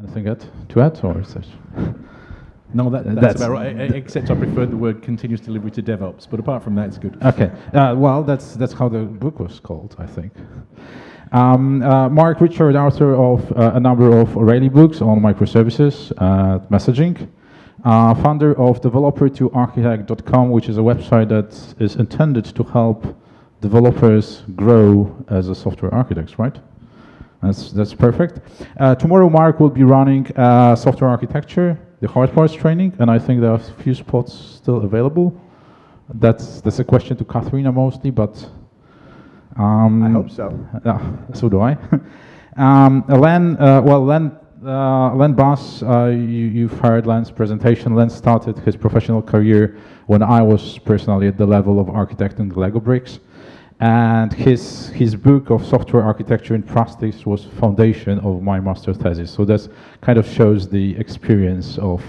Anything to add, or is that? No, that's about right. Except I preferred the word continuous delivery to DevOps, but apart from that, it's good. Okay. Well, that's how the book was called, I think. Mark Richard, author of a number of O'Reilly books on microservices, messaging, founder of developer2architect.com, which is a website that is intended to help developers grow as a software architects, right? That's perfect. Tomorrow, Mark will be running software architecture, the hard parts training, and I think there are a few spots still available. That's a question to Katharina mostly, but I hope so. So do I. Len Bass, you've heard Len's presentation. Len started his professional career when I was personally at the level of architecting Lego bricks. And his book of software architecture in practice was foundation of my master's thesis. So that kind of shows the experience of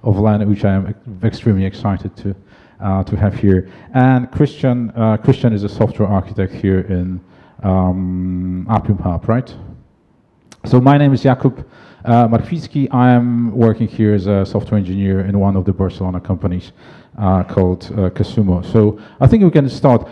Len, which I am extremely excited to have here. And Christian is a software architect here in Apiumhub, right? So my name is Jakub Marficki. I am working here as a software engineer in one of the Barcelona companies called Casumo. So I think we can start.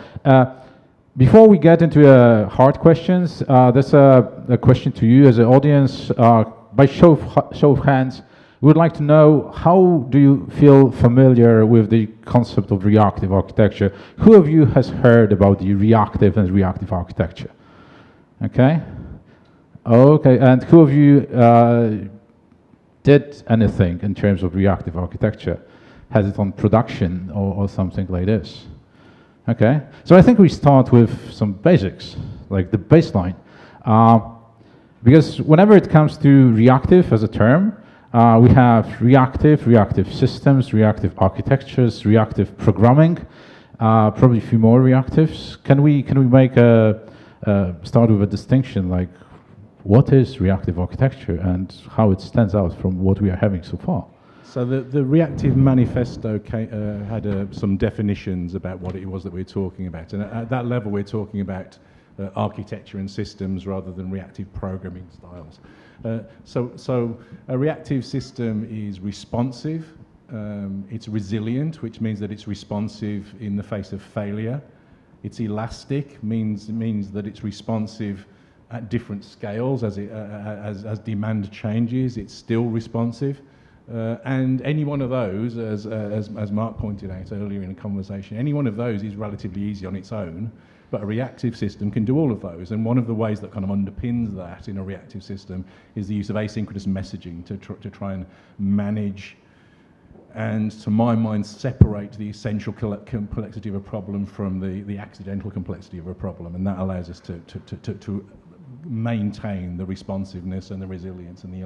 Before we get into hard questions, there's a question to you as an audience. By show of hands, we would like to know, how do you feel familiar with the concept of reactive architecture? Who of you has heard about the reactive and reactive architecture? Okay. Okay, and who of you did anything in terms of reactive architecture? Has it on production or something like this? Okay, so I think we start with some basics, like the baseline. Because whenever it comes to reactive as a term, we have reactive systems, reactive architectures, reactive programming, probably a few more reactives. Can we make start with a distinction, like what is reactive architecture and how it stands out from what we are having so far? So the Reactive Manifesto had some definitions about what it was that we're talking about. And at that level, we're talking about architecture and systems rather than reactive programming styles. So a reactive system is responsive. It's resilient, which means that it's responsive in the face of failure. It's elastic, means that it's responsive at different scales as demand changes. It's still responsive. And any one of those, as Mark pointed out earlier in the conversation, any one of those is relatively easy on its own, but a reactive system can do all of those. And one of the ways that kind of underpins that in a reactive system is the use of asynchronous messaging to try and manage and, to my mind, separate the essential complexity of a problem from the accidental complexity of a problem. And that allows us to maintain the responsiveness and the resilience and the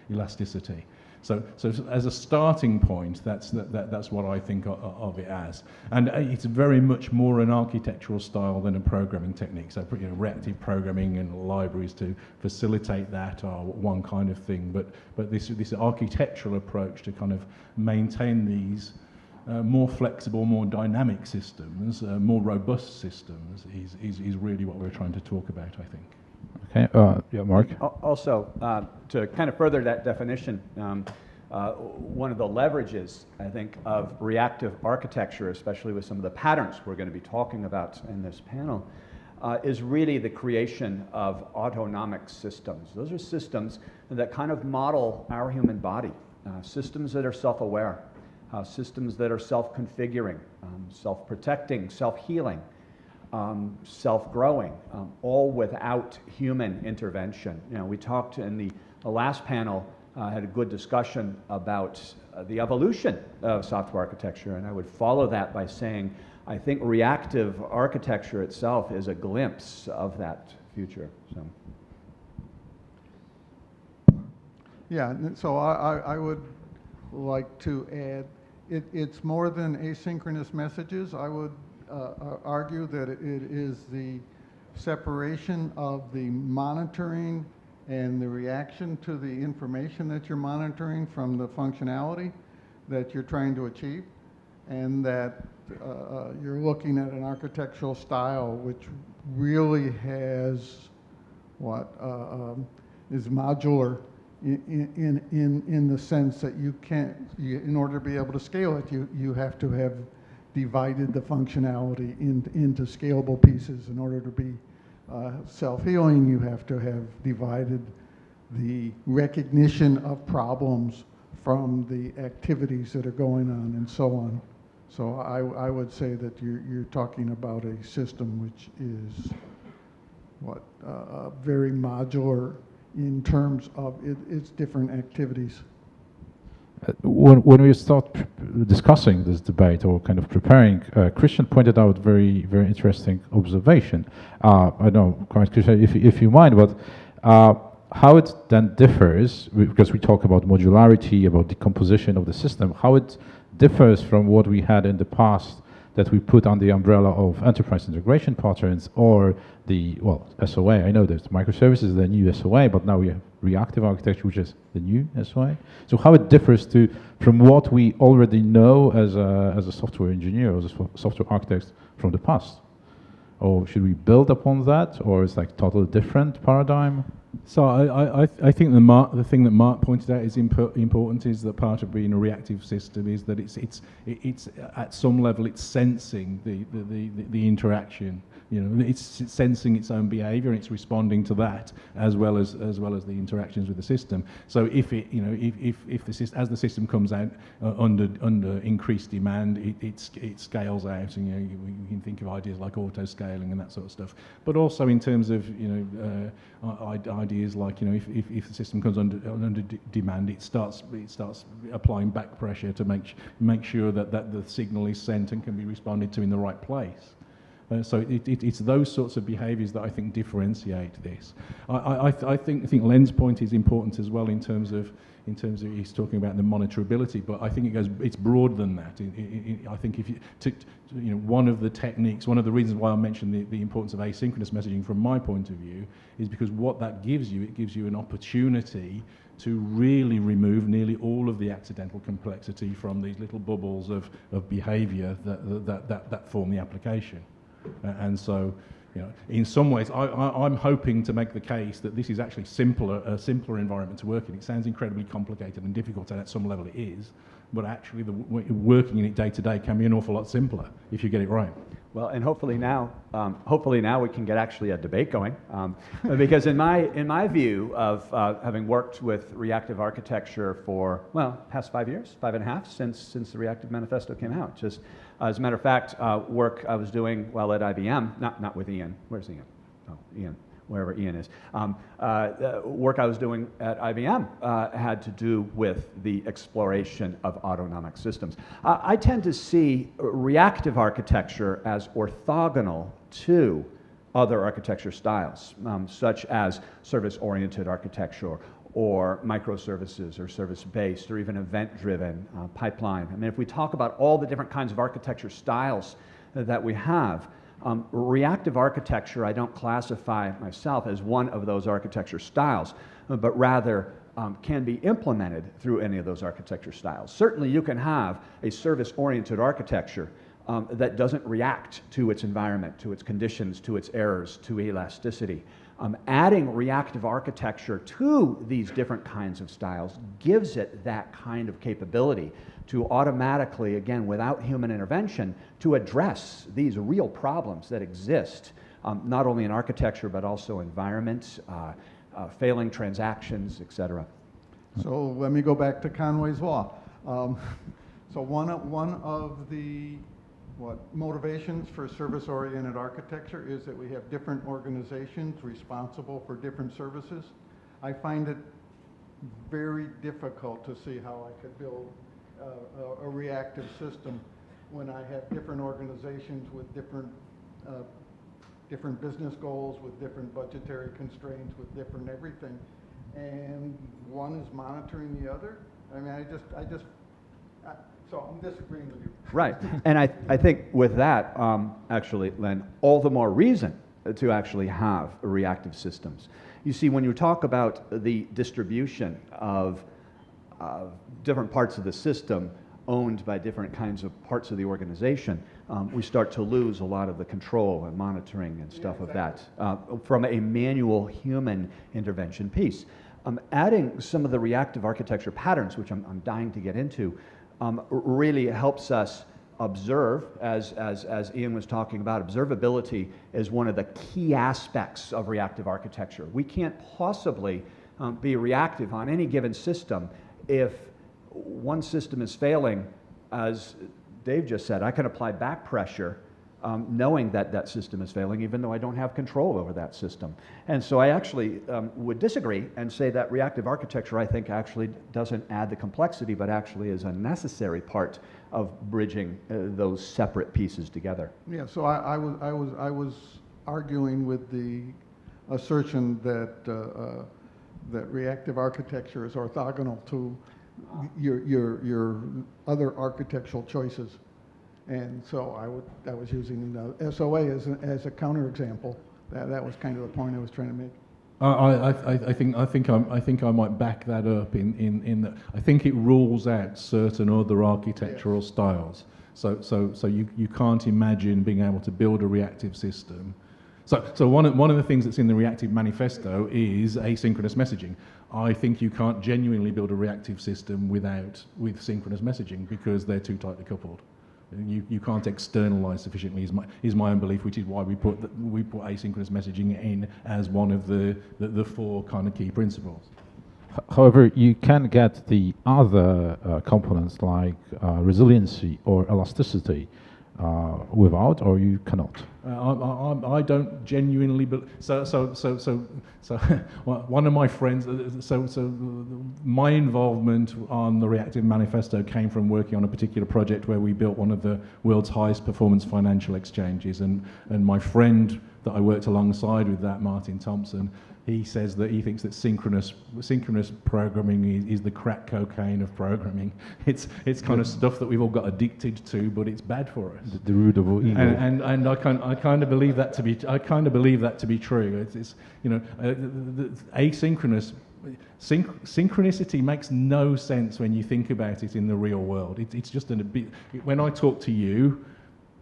elasticity. So as a starting point, that's what I think of it as. And it's very much more an architectural style than a programming technique. So reactive programming and libraries to facilitate that are one kind of thing. But this architectural approach to kind of maintain these more flexible, more dynamic systems, more robust systems is really what we're trying to talk about, I think. Okay, yeah, Mark? Also, to kind of further that definition, one of the leverages, I think, of reactive architecture, especially with some of the patterns we're going to be talking about in this panel, is really the creation of autonomic systems. Those are systems that kind of model our human body, systems that are self-aware, systems that are self-configuring, self-protecting, self-healing, self-growing, all without human intervention. We talked in the last panel, had a good discussion about the evolution of software architecture, and I would follow that by saying I think reactive architecture itself is a glimpse of that future. So. Yeah, so I would like to add, it's more than asynchronous messages. I would argue that it is the separation of the monitoring and the reaction to the information that you're monitoring from the functionality that you're trying to achieve, and that you're looking at an architectural style which really has what is modular in the sense that you can't, in order to be able to scale it, you have to have divided the functionality into scalable pieces. In order to be self-healing, you have to have divided the recognition of problems from the activities that are going on and so on. So I would say that you're talking about a system which is very modular in terms of its different activities. When we start discussing this debate or kind of preparing, Christian pointed out very interesting observation. I don't know, Christian, if you mind, but how it then differs, because we talk about modularity, about decomposition of the system, how it differs from what we had in the past that we put on the umbrella of enterprise integration patterns or the, well, SOA. I know there's microservices, the new SOA, but now we have reactive architecture, which is the new SOA. So how it differs from what we already know as a software engineer, as a software architect from the past? Or should we build upon that, or it's like totally different paradigm? So I think the thing that Mark pointed out is important is that part of being a reactive system is that it's at some level it's sensing the interaction. You know, it's sensing its own behaviour and it's responding to that as well as the interactions with the system. So if it, you know, if the system, as the system comes out under increased demand, it scales out, and you know, you can think of ideas like auto scaling and that sort of stuff. But also in terms of, you know, ideas like, you know, if the system comes under demand, it starts applying back pressure to make sure that the signal is sent and can be responded to in the right place. So it's those sorts of behaviours that I think differentiate this. I think Len's point is important as well in terms of he's talking about the monitorability, but I think it's broader than that. I think if you know, one of the techniques, one of the reasons why I mentioned the importance of asynchronous messaging from my point of view is because what that gives you, it gives you an opportunity to really remove nearly all of the accidental complexity from these little bubbles of behaviour that form the application. And so, you know, in some ways, I'm hoping to make the case that this is actually a simpler environment to work in. It sounds incredibly complicated and difficult, and at some level it is, but actually working in it day to day can be an awful lot simpler if you get it right. Well, and hopefully now we can get actually a debate going, because in my view of having worked with reactive architecture for, well, past 5 years, 5.5 since the Reactive Manifesto came out. Just as a matter of fact, work I was doing while at IBM, not with Ian. Where's Ian? Oh, Ian. Wherever Ian is. Work I was doing at IBM had to do with the exploration of autonomic systems. I tend to see reactive architecture as orthogonal to other architecture styles, such as service-oriented architecture or microservices or service-based or even event-driven pipeline. I mean, if we talk about all the different kinds of architecture styles that we have, reactive architecture, I don't classify myself as one of those architecture styles, but rather can be implemented through any of those architecture styles. Certainly you can have a service-oriented architecture that doesn't react to its environment, to its conditions, to its errors, to elasticity. Adding reactive architecture to these different kinds of styles gives it that kind of capability to automatically, again, without human intervention, to address these real problems that exist, not only in architecture, but also environment, failing transactions, etc. So let me go back to Conway's Law. So one of the motivations for service-oriented architecture is that we have different organizations responsible for different services. I find it very difficult to see how I could build a reactive system when I have different organizations with different business goals, with different budgetary constraints, with different everything, and one is monitoring the other. I mean, so I'm disagreeing with you. Right, and I think with that, actually, Len, all the more reason to actually have reactive systems. You see, when you talk about the distribution of different parts of the system owned by different kinds of parts of the organization, we start to lose a lot of the control and monitoring and stuff of that from a manual human intervention piece. adding some of the reactive architecture patterns, which I'm dying to get into, really helps us observe, as Ian was talking about. Observability is one of the key aspects of reactive architecture. We can't possibly be reactive on any given system if one system is failing. As Dave just said, I can apply back pressure knowing that that system is failing, even though I don't have control over that system. And so I actually would disagree and say that reactive architecture, I think, actually doesn't add the complexity, but actually is a necessary part of bridging those separate pieces together. Yeah, so I was arguing with the assertion that that reactive architecture is orthogonal to your other architectural choices. And so I was using the SOA as a counterexample. That was kind of the point I was trying to make. I think I might back that up in that I think it rules out certain other architectural styles. So you can't imagine being able to build a reactive system. So one of the things that's in the Reactive manifesto is asynchronous messaging. I think you can't genuinely build a reactive system with synchronous messaging because they're too tightly coupled. You can't externalize sufficiently is my own belief, which is why we put asynchronous messaging in as one of the four kind of key principles. However, you can get the other components like resiliency or elasticity without, or you cannot. I don't genuinely believe. So one of my friends. My involvement on the Reactive Manifesto came from working on a particular project where we built one of the world's highest performance financial exchanges, and my friend that I worked alongside with that, Martin Thompson, he says that he thinks that synchronous programming is the crack cocaine of programming. It's kind of stuff that we've all got addicted to, but it's bad for us. The root of all evil. And I kind of believe that to be true. It's asynchronous. Synchronicity makes no sense when you think about it in the real world. It's just a bit. When I talk to you,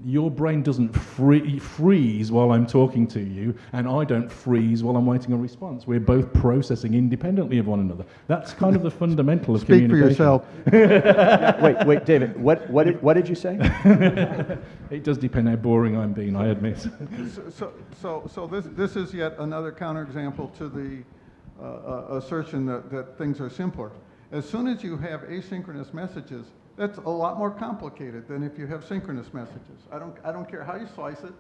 your brain doesn't freeze while I'm talking to you, and I don't freeze while I'm waiting a response. We're both processing independently of one another. That's kind of the fundamental of communication. Speak for yourself. Wait, David, what did you say? It does depend how boring I'm being, I admit. So this is yet another counterexample to the assertion that things are simpler. As soon as you have asynchronous messages, that's a lot more complicated than if you have synchronous messages. I don't care how you slice it.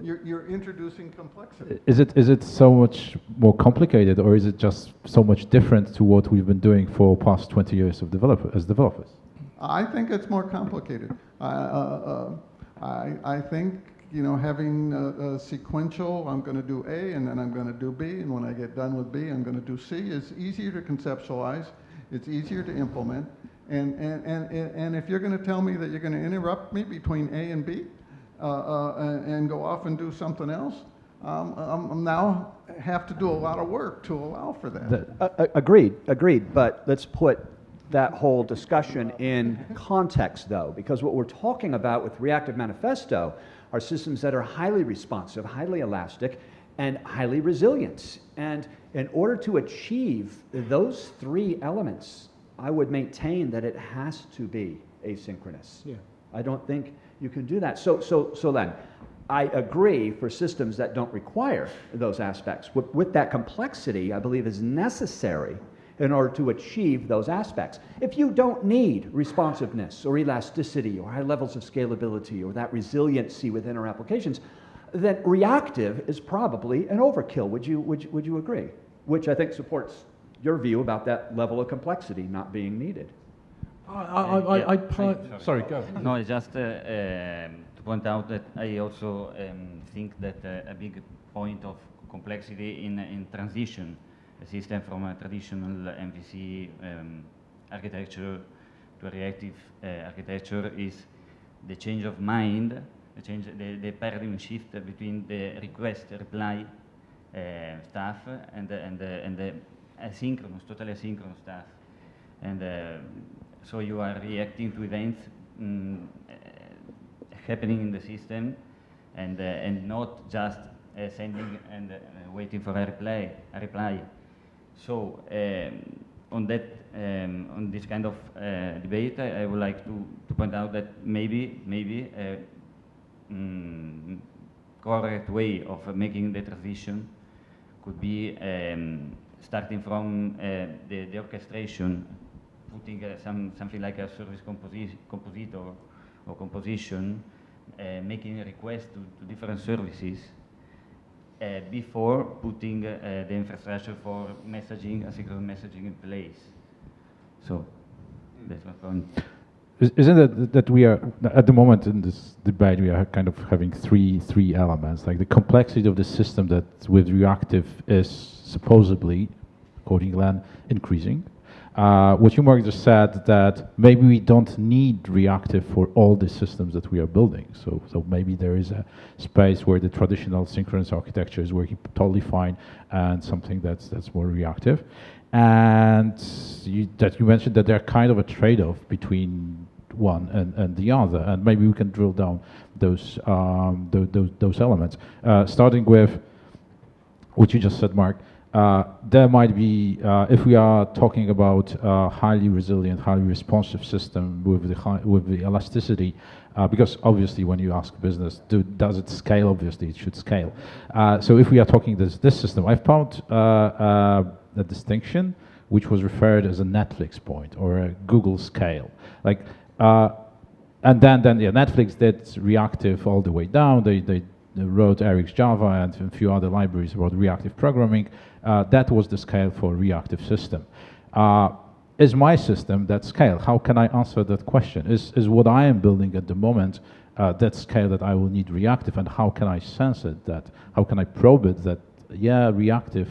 You're introducing complexity. Is it so much more complicated, or is it just so much different to what we've been doing for past 20 years of as developers? I think it's more complicated. I think having a sequential, I'm going to do A and then I'm going to do B, and when I get done with B, I'm going to do C, is easier to conceptualize. It's easier to implement. And if you're going to tell me that you're going to interrupt me between A and B and go off and do something else, I'm now have to do a lot of work to allow for that. Agreed. But let's put that whole discussion in context, though, because what we're talking about with Reactive Manifesto are systems that are highly responsive, highly elastic, and highly resilient. And in order to achieve those three elements, I would maintain that it has to be asynchronous. Yeah. I don't think you can do that. So then, I agree for systems that don't require those aspects. With that complexity, I believe is necessary in order to achieve those aspects. If you don't need responsiveness or elasticity or high levels of scalability or that resiliency within our applications, then reactive is probably an overkill. Would you agree? Which I think supports your view about that level of complexity not being needed. Sorry, go. No, just to point out that I also think that a big point of complexity in transition a system from a traditional MVC architecture to a reactive architecture is the change of mind, the paradigm shift between the request-reply stuff and the asynchronous, totally asynchronous stuff. And so you are reacting to events happening in the system and not just sending and waiting for a reply. So on that, on this kind of debate, I would like to point out that maybe correct way of making the transition could be starting from the orchestration, putting something like a service compositor or composition, making a request to different services before putting the infrastructure for messaging, asynchronous messaging in place. So that's my point. Isn't it that we are, at the moment in this debate, we are kind of having three elements, like the complexity of the system that with reactive is supposedly, according to Len, increasing. What you, Mark, just said, that maybe we don't need reactive for all the systems that we are building. So maybe there is a space where the traditional synchronous architecture is working totally fine, and something that's more reactive. And you mentioned that they're kind of a trade-off between one and the other, and maybe we can drill down those elements. Starting with what you just said, Mark. There might be, if we are talking about a highly resilient, highly responsive system with the elasticity, because obviously when you ask business, does it scale? Obviously it should scale. So if we are talking this system, I found a distinction which was referred as a Netflix point or a Google scale. Like, and then yeah, Netflix did reactive all the way down. They wrote Eric's Java and a few other libraries about reactive programming. That was the scale for a reactive system. Is my system that scale? How can I answer that question? Is what I am building at the moment that scale that I will need reactive, and how can I sense it? How can I probe it that, yeah, reactive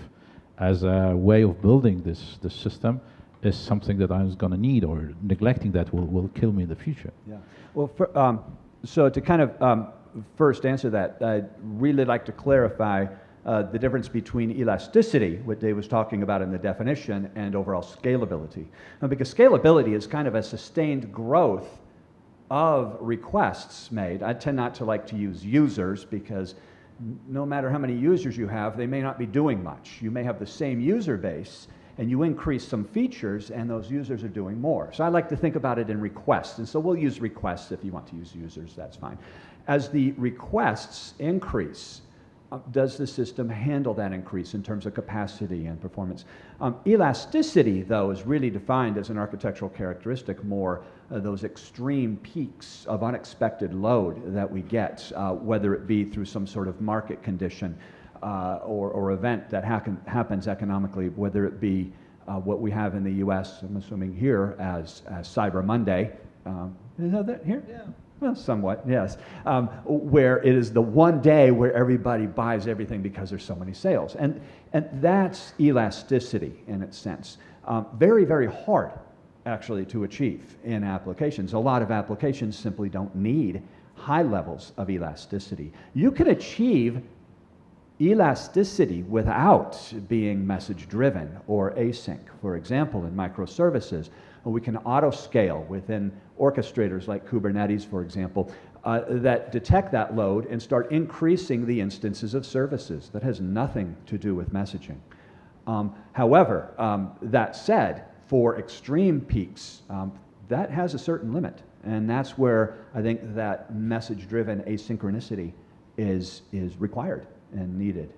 as a way of building this system is something that I was going to need, or neglecting that will kill me in the future? Yeah. Well, so to kind of first answer that, I'd really like to clarify the difference between elasticity, what Dave was talking about in the definition, and overall scalability. Because scalability is kind of a sustained growth of requests made. I tend not to like to use users, because no matter how many users you have, they may not be doing much. You may have the same user base, and you increase some features, and those users are doing more. So I like to think about it in requests, and so we'll use requests. If you want to use users, that's fine. As the requests increase, does the system handle that increase in terms of capacity and performance? Elasticity, though, is really defined as an architectural characteristic more those extreme peaks of unexpected load that we get, whether it be through some sort of market condition or event that happens economically, whether it be what we have in the US, I'm assuming here, as Cyber Monday. Is that here? Yeah. Well, somewhat, yes. Where it is the one day where everybody buys everything because there's so many sales. And that's elasticity in its sense. Very, very hard, actually, to achieve in applications. A lot of applications simply don't need high levels of elasticity. You can achieve elasticity without being message-driven or async. For example, in microservices, we can auto-scale within orchestrators like Kubernetes, for example, that detect that load and start increasing the instances of services. That has nothing to do with messaging. However, that said, for extreme peaks, that has a certain limit. And that's where I think that message-driven asynchronicity is required and needed.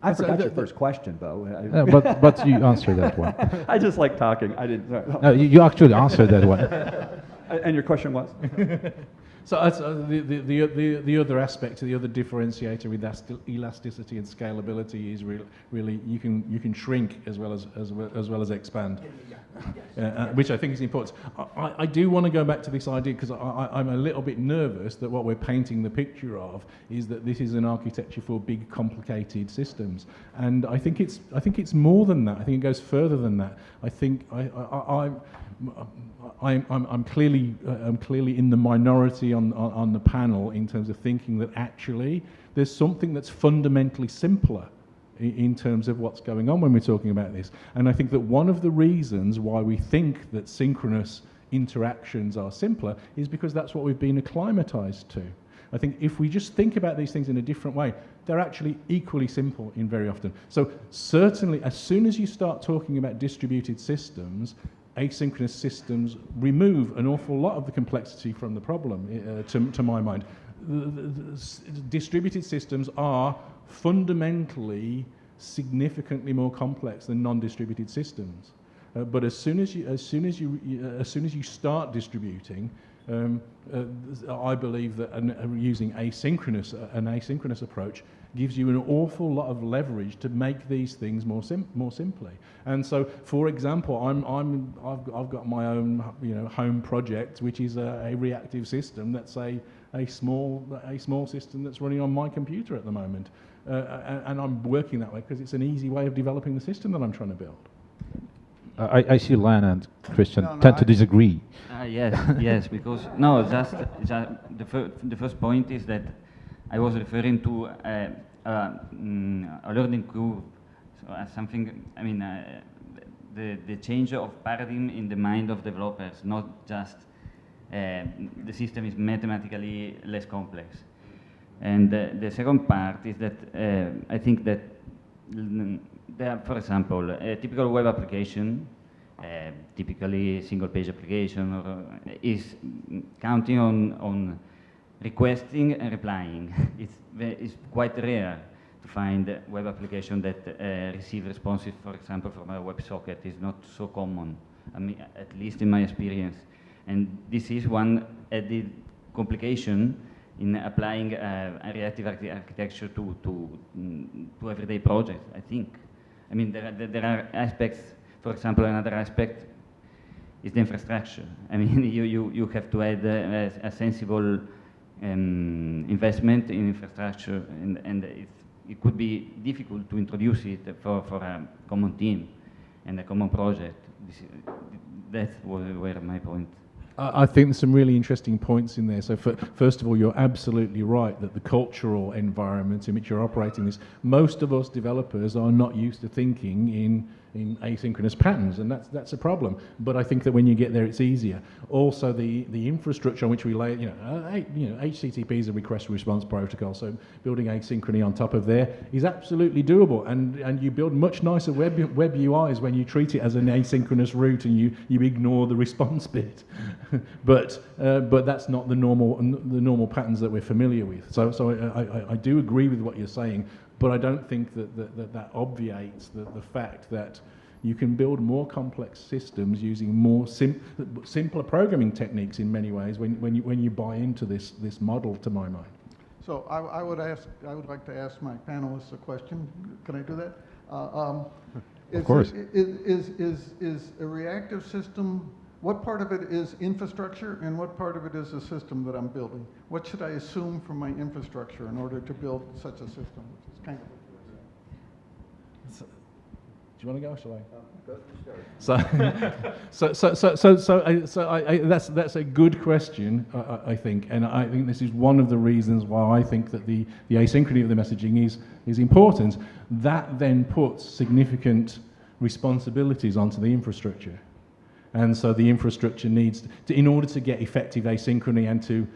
I forgot your first question, Bo. But you answered that one. I just like talking. I didn't. No, you actually answered that one. And your question was? So the other aspect, the other differentiator with elasticity and scalability is really you can shrink as well as expand, which I think is important. I do want to go back to this idea, because I'm a little bit nervous that what we're painting the picture of is that this is an architecture for big, complicated systems, and I think it's more than that. I think it goes further than that. I think I'm clearly in the minority on the panel in terms of thinking that actually there's something that's fundamentally simpler in terms of what's going on when we're talking about this. And I think that one of the reasons why we think that synchronous interactions are simpler is because that's what we've been acclimatized to. I think if we just think about these things in a different way, they're actually equally simple in very often. So certainly, as soon as you start talking about distributed systems, asynchronous systems remove an awful lot of the complexity from the problem, to my mind. Distributed systems are fundamentally significantly more complex than non-distributed systems. But as soon as you start distributing, I believe that using an asynchronous approach gives you an awful lot of leverage to make these things more simply. And so, for example, I've got my own home project, which is a reactive system that's a small system that's running on my computer at the moment, and I'm working that way because it's an easy way of developing the system that I'm trying to build. I see Len and Christian No, tend to disagree. Yes, yes, because no, just the first point is that I was referring to a learning curve, so something. I mean, the change of paradigm in the mind of developers, not just the system is mathematically less complex. And the second part is that I think that for example, a typical web application, typically single-page application, is counting on requesting and replying. It's quite rare to find a web application that receive responses, for example, from a WebSocket. It's not so common, I mean, at least in my experience. And this is one added complication in applying a reactive architecture to everyday projects, I think. I mean, there are aspects, for example, another aspect is the infrastructure. I mean, you have to add a sensible investment in infrastructure, and it could be difficult to introduce it for a common team and a common project. That's where my point. I think there's some really interesting points in there. So first of all, you're absolutely right that the cultural environment in which you're operating this, most of us developers are not used to thinking in asynchronous patterns, and that's a problem. But I think that when you get there, it's easier. Also, the infrastructure on which we lay, HTTP is a request response protocol, so building asynchrony on top of there is absolutely doable. And you build much nicer web UIs when you treat it as an asynchronous route and you ignore the response bit. but that's not the normal patterns that we're familiar with. So I do agree with what you're saying. But I don't think that obviates the fact that you can build more complex systems using more simpler programming techniques in many ways when you buy into this model, to my mind. So I would like to ask my panelists a question. Can I do that? Of course. Is a reactive system, what part of it is infrastructure and what part of it is a system that I'm building? What should I assume from my infrastructure in order to build such a system? Which is kind of So, do you want to go? Shall I? That's a good question, I think, and I think this is one of the reasons why I think that the asynchrony of the messaging is important. That then puts significant responsibilities onto the infrastructure. And so the infrastructure needs to, in order to get effective asynchrony and to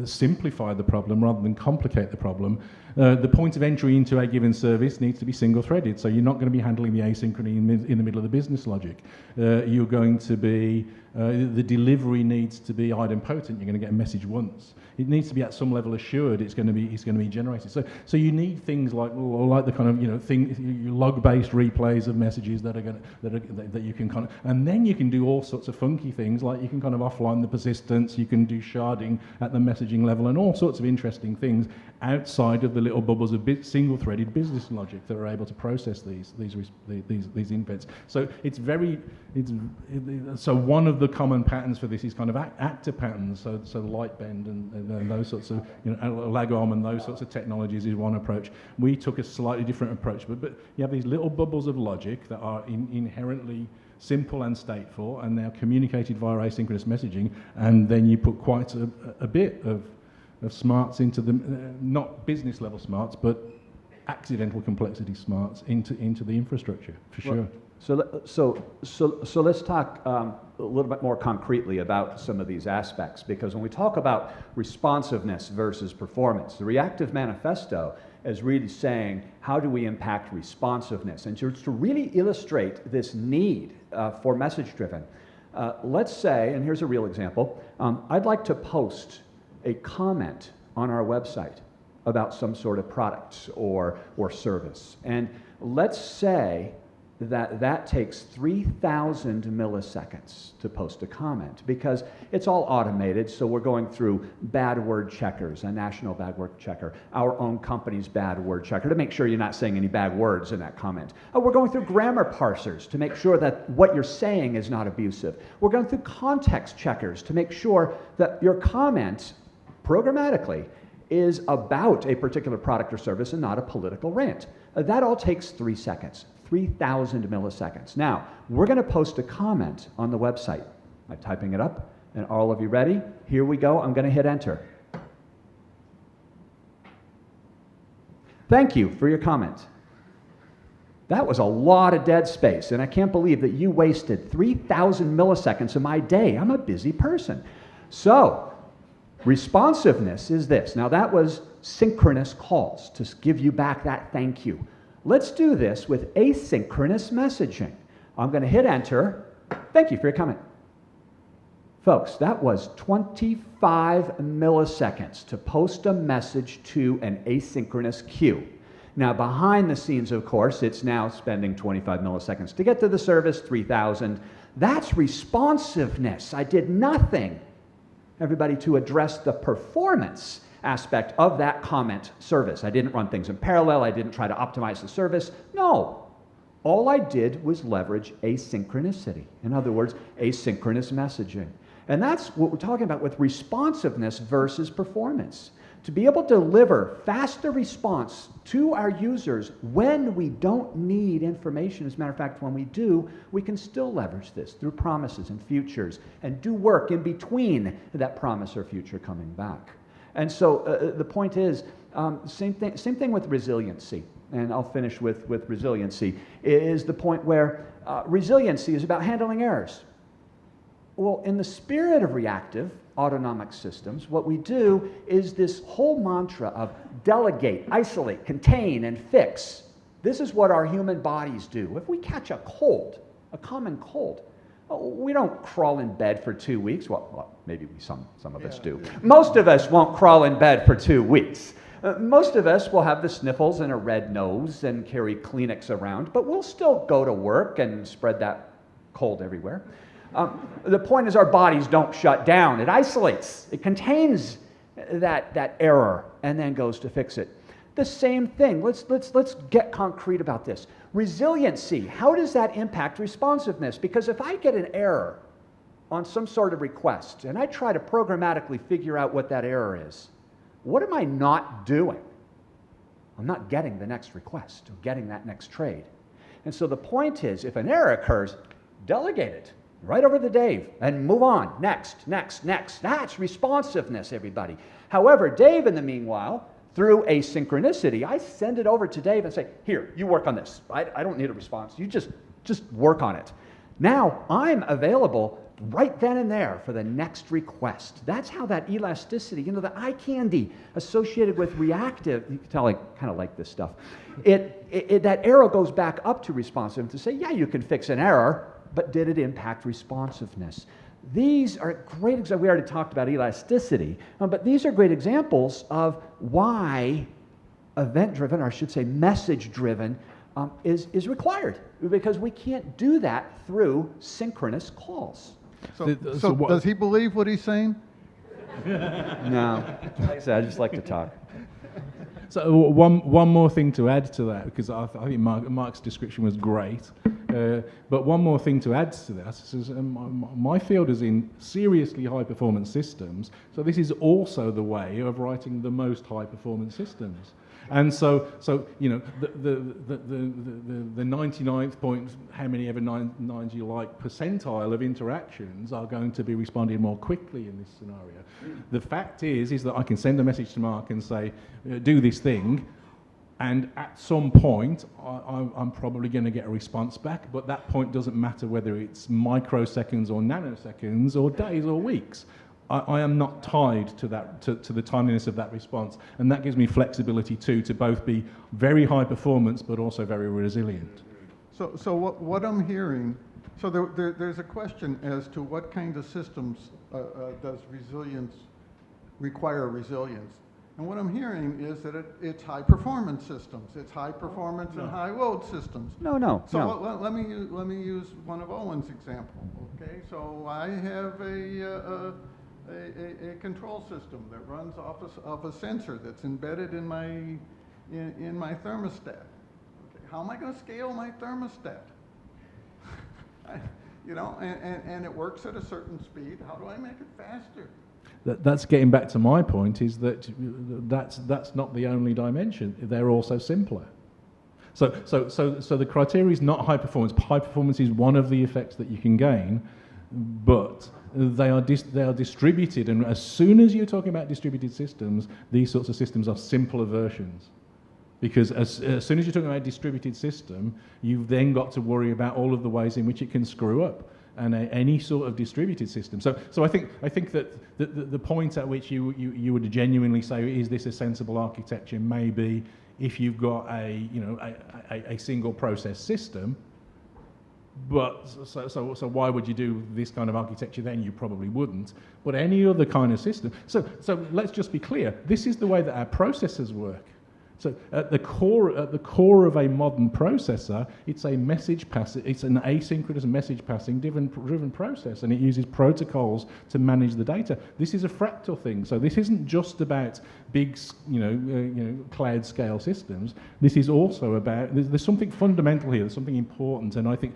simplify the problem rather than complicate the problem, the point of entry into a given service needs to be single-threaded. So you're not going to be handling the asynchrony in the middle of the business logic. You're going to be, the delivery needs to be idempotent. You're going to get a message once. It needs to be at some level assured it's going to be generated. So you need things like the kind of log-based replays of messages that you can kind of, and then you can do all sorts of funky things, like you can kind of offline the persistence, you can do sharding at the messaging level, and all sorts of interesting things outside of the little bubbles of single-threaded business logic that are able to process these invents. So so one of the common patterns for this is kind of actor patterns. So light bend and those sorts of lag arm and those sorts of technologies is one approach. We took a slightly different approach, but you have these little bubbles of logic that are inherently simple and stateful, and they're communicated via asynchronous messaging, and then you put quite a bit of smarts into them, not business level smarts, but accidental complexity smarts into the infrastructure, for sure. So let's talk a little bit more concretely about some of these aspects, because when we talk about responsiveness versus performance, the Reactive Manifesto is really saying, how do we impact responsiveness? And to really illustrate this need for message-driven, let's say, and here's a real example, I'd like to post a comment on our website about some sort of product or service. And let's say that takes 3,000 milliseconds to post a comment, because it's all automated, so we're going through bad word checkers, a national bad word checker, our own company's bad word checker to make sure you're not saying any bad words in that comment. We're going through grammar parsers to make sure that what you're saying is not abusive. We're going through context checkers to make sure that your comment, programmatically, is about a particular product or service and not a political rant. That all takes 3 seconds. 3,000 milliseconds. Now, we're going to post a comment on the website. I'm typing it up, and all of you ready? Here we go. I'm going to hit enter. Thank you for your comment. That was a lot of dead space, and I can't believe that you wasted 3,000 milliseconds of my day. I'm a busy person. So, responsiveness is this. Now, that was synchronous calls to give you back that thank you. Let's do this with asynchronous messaging. I'm going to hit enter. Thank you for your comment. Folks, that was 25 milliseconds to post a message to an asynchronous queue. Now, behind the scenes, of course, it's now spending 25 milliseconds to get to the service, 3,000. That's responsiveness. I did nothing, everybody, to address the performance aspect of that comment service. I didn't run things in parallel. I didn't try to optimize the service. No. All I did was leverage asynchronicity. In other words, asynchronous messaging. And that's what we're talking about with responsiveness versus performance. To be able to deliver faster response to our users when we don't need information. As a matter of fact, when we do, we can still leverage this through promises and futures and do work in between that promise or future coming back. And so the point is, same thing with resiliency, and I'll finish with resiliency, is the point where resiliency is about handling errors. Well, in the spirit of reactive autonomic systems, what we do is this whole mantra of delegate, isolate, contain, and fix. This is what our human bodies do. If we catch a cold, a common cold, we don't crawl in bed for 2 weeks. Well maybe some of us do. Most of us won't crawl in bed for 2 weeks. Most of us will have the sniffles and a red nose and carry Kleenex around, but we'll still go to work and spread that cold everywhere. The point is our bodies don't shut down. It isolates. It contains that error and then goes to fix it. The same thing. Let's get concrete about this. Resiliency, how does that impact responsiveness? Because if I get an error on some sort of request and I try to programmatically figure out what that error is, what am I not doing? I'm not getting the next request or getting that next trade. And so the point is, if an error occurs, delegate it right over to Dave and move on. Next. That's responsiveness, everybody. However, Dave, in the meanwhile, through asynchronicity, I send it over to Dave and say, here, you work on this. I don't need a response. You just work on it. Now, I'm available right then and there for the next request. That's how that elasticity, the eye candy associated with reactive, you can tell I kind of like this stuff. That arrow goes back up to responsiveness to say, yeah, you can fix an error, but did it impact responsiveness? These are great examples. We already talked about elasticity, but these are great examples of why event-driven, or I should say message-driven, is required, because we can't do that through synchronous calls. So does he believe what he's saying? No, like I said, I just like to talk. So one more thing to add to that, because I think Mark's description was great, but one more thing to add to that is my field is in seriously high-performance systems, so this is also the way of writing the most high-performance systems. And so the 99th point, how many ever nines you like, percentile of interactions are going to be responded more quickly in this scenario. The fact is that I can send a message to Mark and say, do this thing, And at some point, I'm probably going to get a response back, but that point doesn't matter whether it's microseconds or nanoseconds or days or weeks. I am not tied to that, to the timeliness of that response, and that gives me flexibility too, to both be very high performance but also very resilient. So what I'm hearing, so there's a question as to what kind of systems does resilience require resilience. And what I'm hearing is that it's high performance systems. It's high performance and high load systems. No. So let me use one of Owen's example. Okay, so I have a control system that runs off of a sensor that's embedded in my thermostat. Okay, how am I going to scale my thermostat? You know, and it works at a certain speed. How do I make it faster? That's getting back to my point, is that's not the only dimension. They're also simpler. So the criteria is not high performance. High performance is one of the effects that you can gain, but they are distributed. And as soon as you're talking about distributed systems, these sorts of systems are simpler versions. Because as soon as you're talking about a distributed system, you've then got to worry about all of the ways in which it can screw up. And any sort of distributed system. So I think that the point at which you would genuinely say, is this a sensible architecture? Maybe if you've got a single process system. But so why would you do this kind of architecture then? You probably wouldn't. But any other kind of system. So let's just be clear. This is the way that our processors work. So at the core of a modern processor, it's a it's an asynchronous message passing driven process, and it uses protocols to manage the data. This is a fractal thing, so this isn't just about big, cloud scale systems. This is also about there's something fundamental here. There's something important, and I think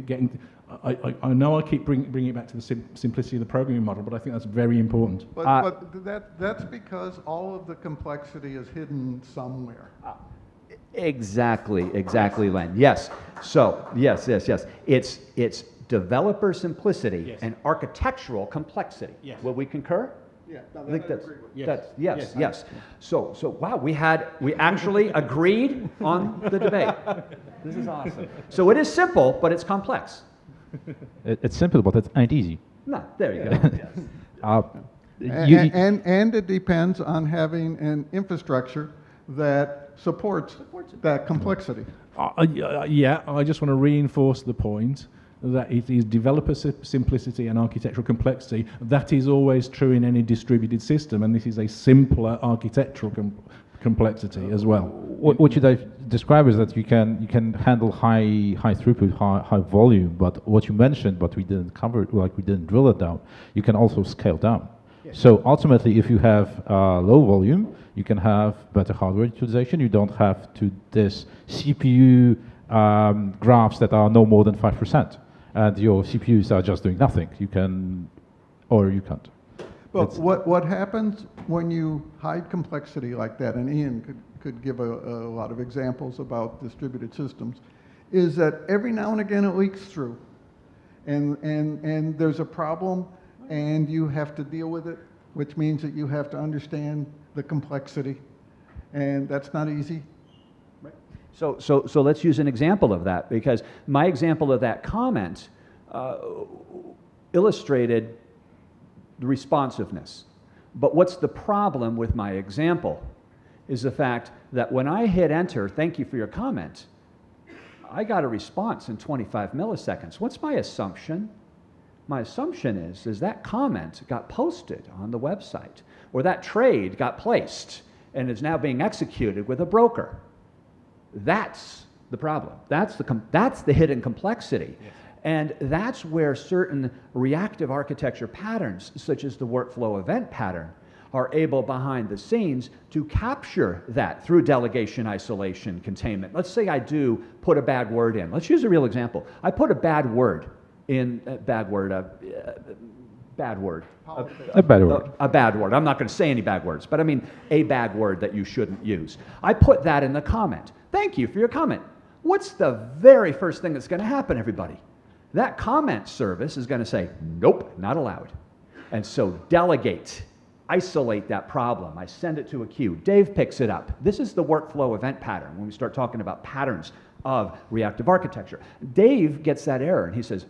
getting. I know I keep bringing it back to the simplicity of the programming model, but I think that's very important. But that's because all of the complexity is hidden somewhere. Exactly, Len. Yes. So, yes. It's developer simplicity Yes. and architectural complexity. Yes. Will we concur? Yeah, I think that's, agree with. yes. So wow, we actually agreed on the debate. This is awesome. So it is simple, but it's complex. It's simple, but it ain't easy. No, there you go. Yes. And it depends on having an infrastructure that supports that complexity. I just want to reinforce the point that it is developer simplicity and architectural complexity. That is always true in any distributed system, and this is a simpler architectural complexity as well. What you describe is that you can handle high throughput, high volume, but what you mentioned, but we didn't cover, like we didn't drill it down, you can also scale down. Yes. So ultimately, if you have low volume, you can have better hardware utilization. You don't have to this CPU graphs that are no more than 5%, and your CPUs are just doing nothing. You can, or you can't. But what happens when you hide complexity like that, and Ian could give a lot of examples about distributed systems, is that every now and again it leaks through, and there's a problem, and you have to deal with it, which means that you have to understand the complexity, and that's not easy. So let's use an example of that, because my example of that comment illustrated the responsiveness. But what's the problem with my example is the fact that when I hit enter, thank you for your comment, I got a response in 25 milliseconds. What's my assumption? My assumption is that comment got posted on the website, or that trade got placed and is now being executed with a broker. That's the problem. That's the hidden complexity. Yes. And that's where certain reactive architecture patterns, such as the workflow event pattern, are able behind the scenes to capture that through delegation, isolation, containment. Let's say I do put a bad word in. Let's use a real example. I put a bad word in, a bad word. I'm not going to say any bad words, but I mean a bad word that you shouldn't use. I put that in the comment. Thank you for your comment. What's the very first thing that's going to happen, everybody? That comment service is going to say, nope, not allowed. And so delegate isolate that problem. I send it to a queue. Dave picks it up. This is the workflow event pattern when we start talking about patterns of reactive architecture. Dave gets that error and he says,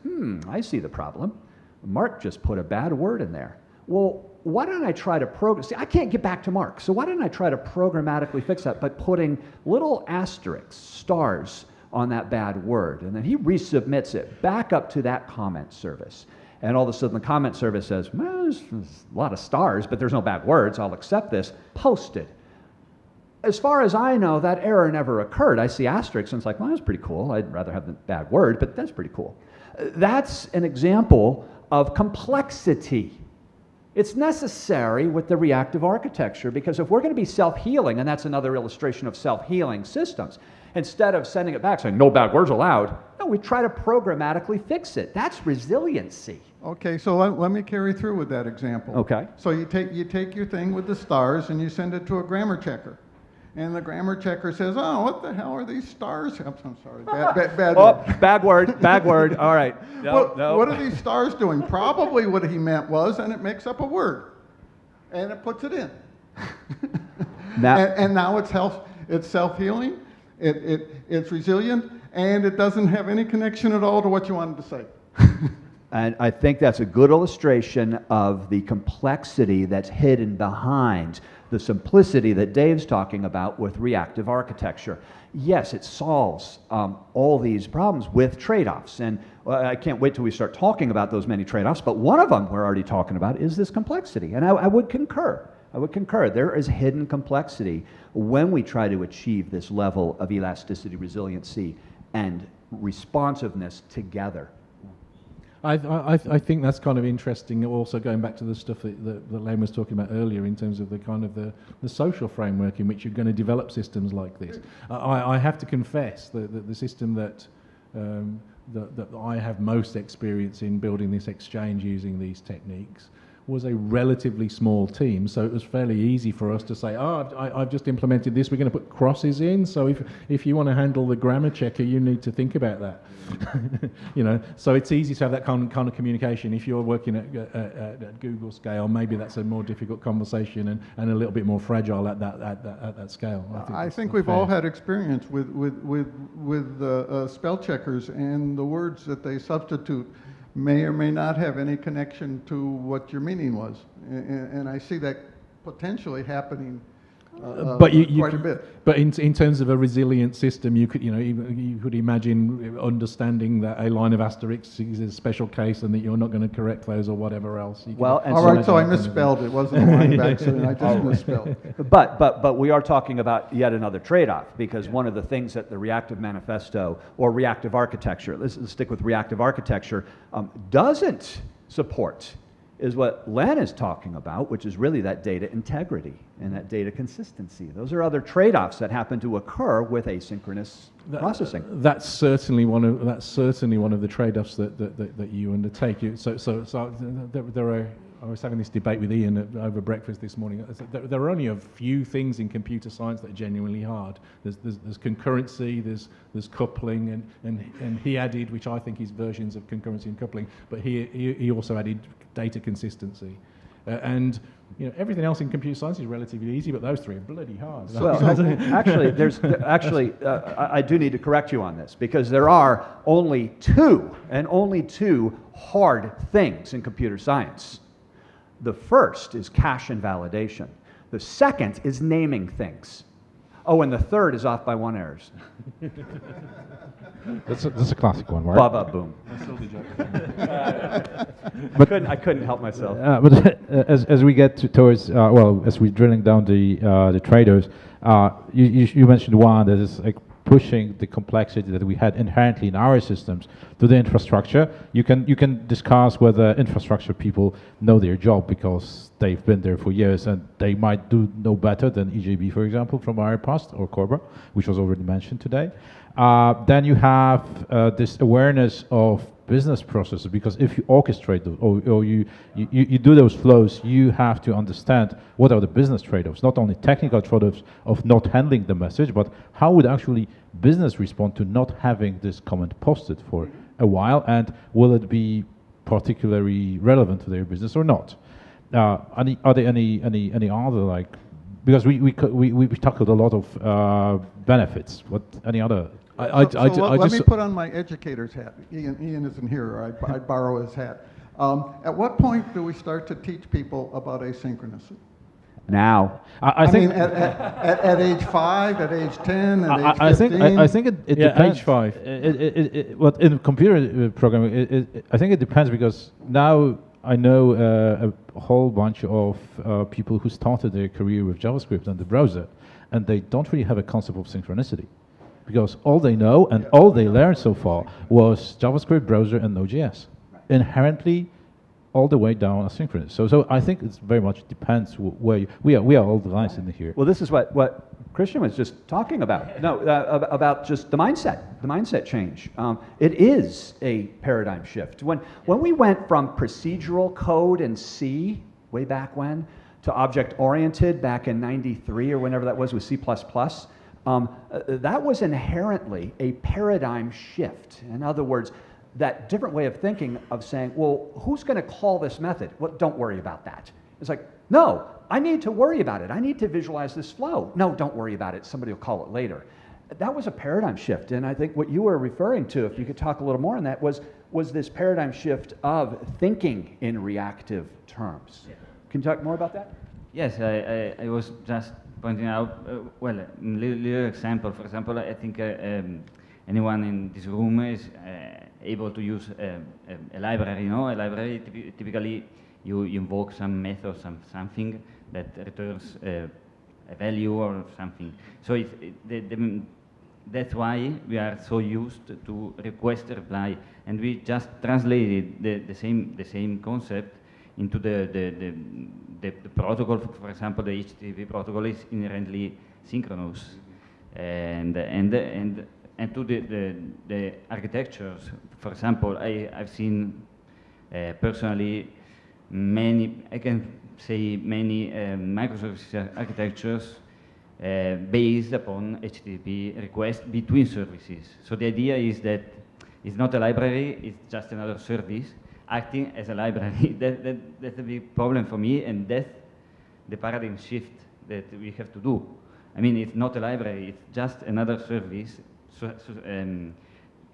I see the problem. Mark just put a bad word in there. Well, why don't I try to program? See, I can't get back to Mark, so why don't I try to programmatically fix that by putting little asterisks, stars, on that bad word, and then he resubmits it back up to that comment service. And all of a sudden the comment service says, well, there's a lot of stars, but there's no bad words, I'll accept this, posted. As far as I know, that error never occurred. I see asterisks and it's like, well, that's pretty cool. I'd rather have the bad word, but that's pretty cool. That's an example of complexity. It's necessary with the reactive architecture, because if we're going to be self-healing, and that's another illustration of self-healing systems, instead of sending it back saying, no bad words allowed, no, we try to programmatically fix it. That's resiliency. Okay, so let me carry through with that example. Okay. So you take your thing with the stars and you send it to a grammar checker. And the grammar checker says, oh, what the hell are these stars? I'm sorry, bad word. Bad word, all right. No. What are these stars doing? Probably what he meant was, and it makes up a word. And it puts it in. And now it's self-healing, it's resilient, and it doesn't have any connection at all to what you wanted to say. And I think that's a good illustration of the complexity that's hidden behind the simplicity that Dave's talking about with reactive architecture. Yes, it solves all these problems with trade-offs, and I can't wait till we start talking about those many trade-offs, but one of them we're already talking about is this complexity, and I would concur. There is hidden complexity when we try to achieve this level of elasticity, resiliency, and responsiveness together. I think that's kind of interesting. Also, going back to the stuff that Len was talking about earlier, in terms of the kind of the social framework in which you're going to develop systems like this. I have to confess that the system that I have most experience in building this exchange using these techniques was a relatively small team, so it was fairly easy for us to say, I've just implemented this, we're going to put crosses in, so if you want to handle the grammar checker, you need to think about that. So it's easy to have that kind of communication. If you're working at Google scale, maybe that's a more difficult conversation and a little bit more fragile at that scale. I think we've all had experience with spell checkers and the words that they substitute may or may not have any connection to what your meaning was, and I see that potentially happening quite a bit. But in terms of a resilient system, you could imagine understanding that a line of asterisks is a special case and that you're not going to correct those or whatever else. So I misspelled it. It wasn't a line of accident. I just misspelled. But we are talking about yet another trade-off, because one of the things that the Reactive Manifesto or reactive architecture, let's stick with reactive architecture, doesn't support is what Len is talking about, which is really that data integrity and that data consistency. Those are other trade-offs that happen to occur with asynchronous processing. That's certainly one of the trade-offs that you undertake. I was having this debate with Ian over breakfast this morning. There are only a few things in computer science that are genuinely hard. There's concurrency, there's coupling, and he added, which I think is versions of concurrency and coupling, but he also added data consistency. And everything else in computer science is relatively easy, but those three are bloody hard. Well, actually, I do need to correct you on this, because there are only two hard things in computer science. The first is cache invalidation. The second is naming things. Oh, and the third is off by one errors. That's a classic one, right? Blah, boom. I couldn't help myself. But as we get towards, as we're drilling down the traders, you mentioned one that is like pushing the complexity that we had inherently in our systems to the infrastructure. You can discuss whether infrastructure people know their job because they've been there for years and they might do no better than EJB, for example, from our past, or Cobra, which was already mentioned today. Then you have this awareness of business processes, because if you orchestrate those or you do those flows, you have to understand what are the business trade-offs, not only technical trade-offs of not handling the message, but how would actually business respond to not having this comment posted for a while, and will it be particularly relevant to their business or not? are there any other, like, because we tackled a lot of benefits. What any other? Let me put on my educator's hat. Ian isn't here, or I'd borrow his hat. At what point do we start to teach people about asynchronous? Now. I think mean, at age 5, at age 10, at age 15? I think it depends. Age 5. What in computer programming, I think it depends, because now I know a whole bunch of people who started their career with JavaScript and the browser, and they don't really have a concept of synchronicity, because all they know and all they learned so far was JavaScript, browser, and Node.js. Inherently, all the way down asynchronous. So I think it's very much depends where we are all the lines in here. Well, this is what Christian was just talking about. No, about just the mindset change. It is a paradigm shift. When we went from procedural code in C way back when to object-oriented back in '93 or whenever that was with C++, that was inherently a paradigm shift. In other words, that different way of thinking of saying, well, who's going to call this method? Well, don't worry about that. It's like, no, I need to worry about it. I need to visualize this flow. No, don't worry about it. Somebody will call it later. That was a paradigm shift. And I think what you were referring to, if you could talk a little more on that, was this paradigm shift of thinking in reactive terms. Yeah. Can you talk more about that? Yes, I was just pointing out, well, a little example. For example, I think anyone in this room is able to use a library. A library, typically you invoke some method, something that returns a value or something. So that's why we are so used to request reply, and we just translated the same concept into the protocol. For example, the HTTP protocol is inherently synchronous, and to the architectures. For example, I've seen personally many microservice architectures based upon HTTP requests between services. So the idea is that it's not a library, it's just another service acting as a library. That's a big problem for me, and that's the paradigm shift that we have to do. I mean, it's not a library, it's just another service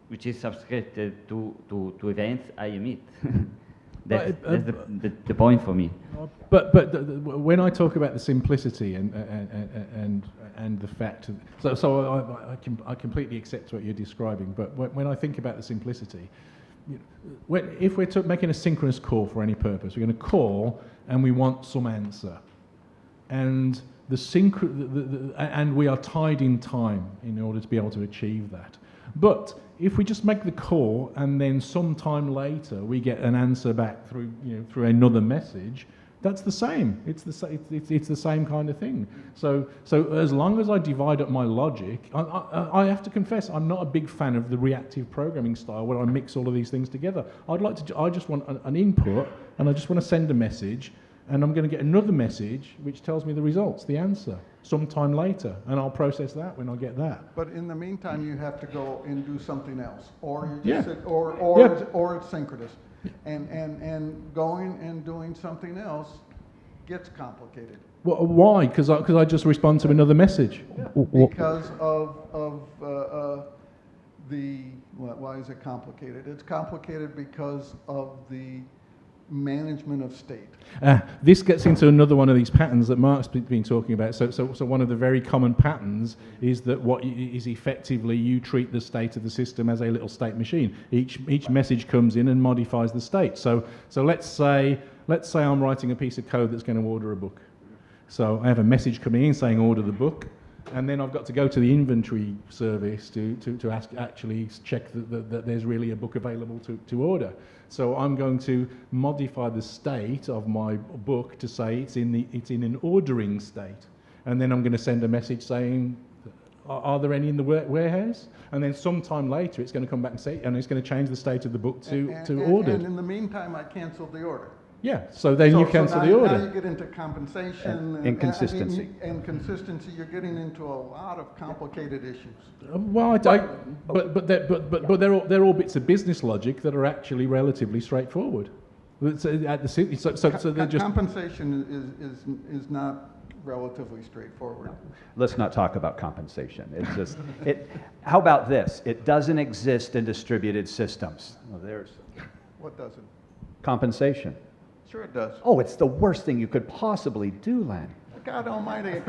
which is subscribed to events I emit. That's the point for me. But when I talk about the simplicity and the fact, I completely accept what you're describing. But when I think about the simplicity, if we're making a synchronous call for any purpose, we're going to call and we want some answer, and and we are tied in time in order to be able to achieve that. But if we just make the call and then sometime later we get an answer back through another message, that's the same. It's the same kind of thing. So as long as I divide up my logic, I have to confess I'm not a big fan of the reactive programming style where I mix all of these things together. I just want an input, and I just want to send a message, and I'm going to get another message which tells me the results, the answer, sometime later, and I'll process that when I get that. But in the meantime, you have to go and do something else, or it's synchronous, and going and doing something else gets complicated. Well, why? Because I just respond to another message. Yeah, because of why is it complicated? It's complicated because of the management of state. This gets into another one of these patterns that Mark's been talking about. So one of the very common patterns is that what is effectively you treat the state of the system as a little state machine. Each message comes in and modifies the state. So let's say I'm writing a piece of code that's going to order a book. So I have a message coming in saying order the book, and then I've got to go to the inventory service to actually check that there's really a book available to order. So I'm going to modify the state of my book to say it's in an ordering state, and then I'm going to send a message saying, are there any in the warehouse? And then sometime later it's going to come back and say, and it's going to change the state of the book to ordered. And in the meantime, I canceled the order. Yeah, so then you cancel the order. Now you get into compensation and consistency. And consistency, you're getting into a lot of complicated issues. Well, but they're all bits of business logic that are actually relatively straightforward. They're just Compensation is not relatively straightforward. Let's not talk about compensation. It's just, how about this? It doesn't exist in distributed systems. Well, there's What doesn't? compensation. Sure it does. Oh, it's the worst thing you could possibly do, Len. God almighty.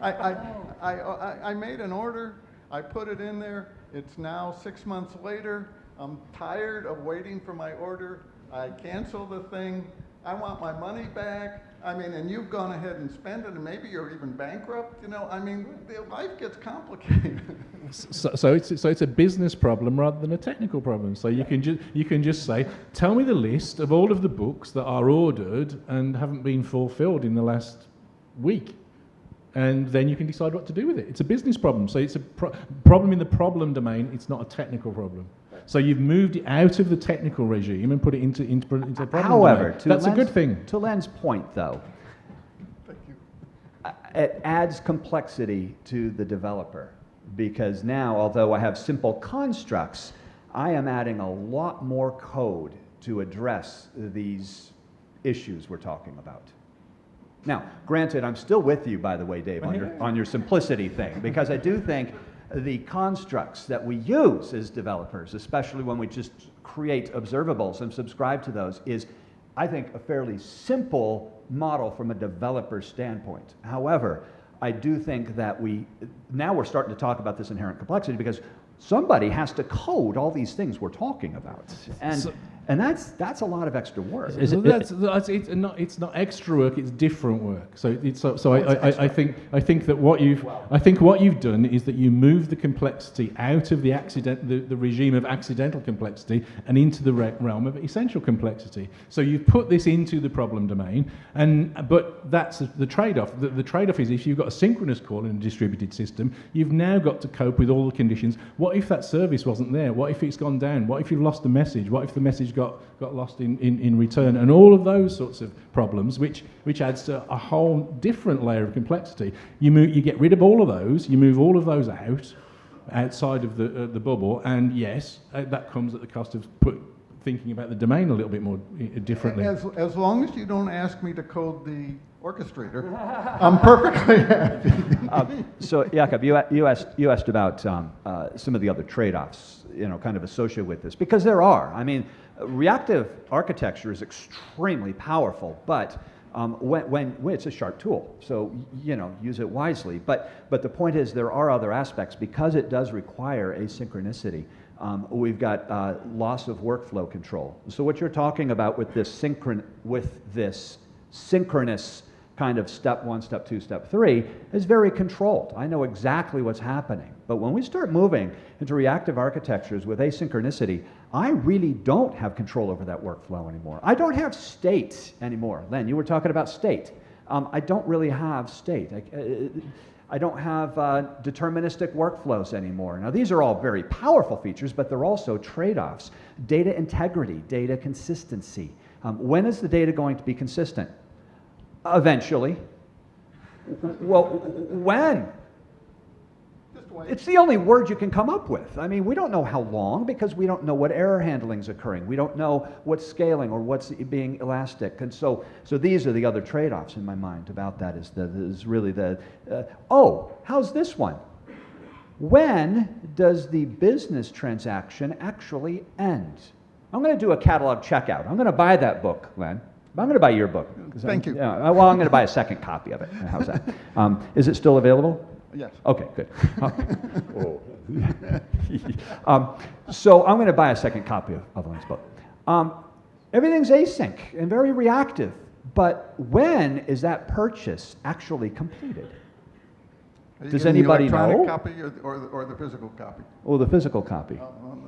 I made an order, I put it in there, it's now 6 months later, I'm tired of waiting for my order, I cancel the thing, I want my money back, I mean, and you've gone ahead and spent it, and maybe you're even bankrupt, you know, I mean, life gets complicated. So it's a business problem rather than a technical problem. So you can just say, tell me the list of all of the books that are ordered and haven't been fulfilled in the last week, and then you can decide what to do with it. It's a business problem. So it's a problem in the problem domain. It's not a technical problem. So you've moved it out of the technical regime and put it into the problem However, domain. That's a good thing. To Len's point, though, Thank you. it adds complexity to the developer, because now, although I have simple constructs, I am adding a lot more code to address these issues we're talking about. Now, granted, I'm still with you, by the way, Dave, on your simplicity thing, because I do think the constructs that we use as developers, especially when we just create observables and subscribe to those, is, I think, a fairly simple model from a developer standpoint. However, I do think that now we're starting to talk about this inherent complexity because somebody has to code all these things we're talking about. And that's a lot it's not extra work, it's different work. I think what you've done is that you move the complexity out of the regime of accidental complexity and into the realm of essential complexity. So you've put this into the problem domain, but that's the trade-off. The trade-off is if you've got a synchronous call in a distributed system, you've now got to cope with all the conditions. What if that service wasn't there? What if it's gone down? What if you've lost a message? What if the message got lost in return? And all of those sorts of problems, which adds to a whole different layer of complexity. You get rid of all of those, you move all of those outside of the bubble, and yes, that comes at the cost of thinking about the domain a little bit more differently. As long as you don't ask me to code the orchestrator, I'm perfectly happy. So, Jakob, you asked about some of the other trade-offs, kind of associated with this, because there are. I mean, reactive architecture is extremely powerful, but when it's a sharp tool, so use it wisely. But the point is, there are other aspects because it does require asynchronicity. We've got loss of workflow control. So what you're talking about with this synchronous kind of step 1, step 2, step 3 is very controlled. I know exactly what's happening. But when we start moving into reactive architectures with asynchronicity, I really don't have control over that workflow anymore. I don't have state anymore. Len, you were talking about state. I don't really have state. I don't have deterministic workflows anymore. Now, these are all very powerful features, but they're also trade-offs. Data integrity, data consistency. When is the data going to be consistent? Eventually. Well, when? Just wait. It's the only word you can come up with. I mean, we don't know how long because we don't know what error handling is occurring. We don't know what's scaling or what's being elastic. And so these are the other trade-offs in my mind about that is really how's this one? When does the business transaction actually end? I'm going to do a catalog checkout. I'm going to buy that book, Len. I'm going to buy your book. Thank you. I'm going to buy a second copy of it. How's that? Is it still available? Yes. Okay, good. So I'm going to buy a second copy of Len's book. Everything's async and very reactive, but when is that purchase actually completed? Does anybody know? The electronic copy or the physical copy? Oh, the physical copy.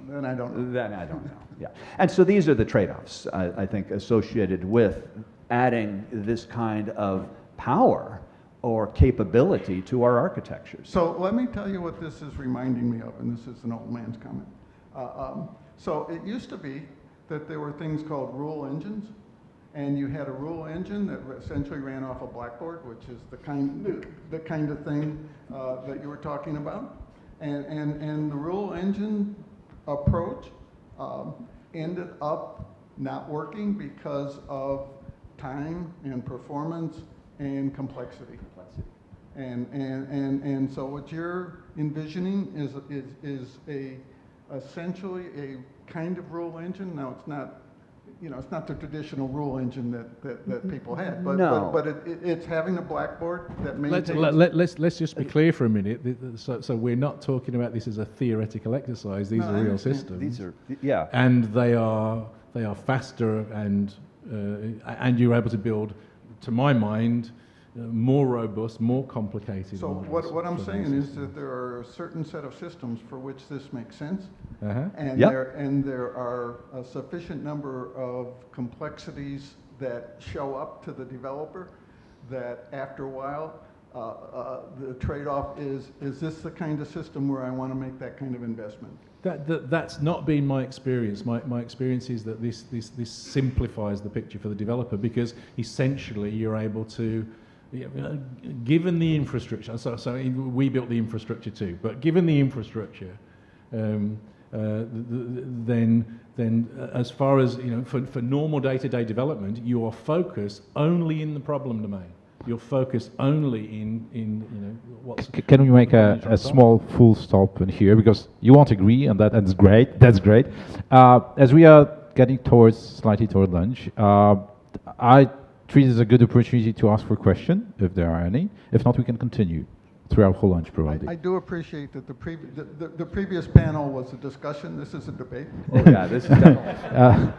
Then I don't know. Then I don't know. Yeah, and so these are the trade-offs I think associated with adding this kind of power or capability to our architectures. So let me tell you what this is reminding me of, and this is an old man's comment. So it used to be that there were things called rule engines, and you had a rule engine that essentially ran off a blackboard, which is the kind of thing that you were talking about. And the rule engine approach ended up not working because of time and performance and complexity. And so what you're envisioning is essentially a kind of rule engine. Now it's not, it's not the traditional rule engine that people had, but No. but it's having a blackboard that maintains. Let's just be clear for a minute. So we're not talking about this as a theoretical exercise. These No, are I real understand. systems. These are, yeah. And they are faster and you're able to build, to my mind, more robust, more complicated. So models what I'm for saying those is that there are a certain set of systems for which this makes sense. Uh-huh. And Yep. there are a sufficient number of complexities that show up to the developer that after a while, the trade-off is this the kind of system where I want to make that kind of investment? That's not been my experience. My experience is that this simplifies the picture for the developer, because essentially you're able to, given the infrastructure, so we built the infrastructure too, but given the infrastructure, then as far as, for normal day-to-day development, you are focused only in the problem domain. You're focused only in what's... Can we make a small full stop in here, because you won't agree, and that's great. That's great. As we are getting slightly toward lunch, I treat it as a good opportunity to ask for a question, if there are any. If not, we can continue through our whole lunch, probably. I do appreciate that the previous panel was a discussion. This is a debate. Oh, yeah, this is definitely.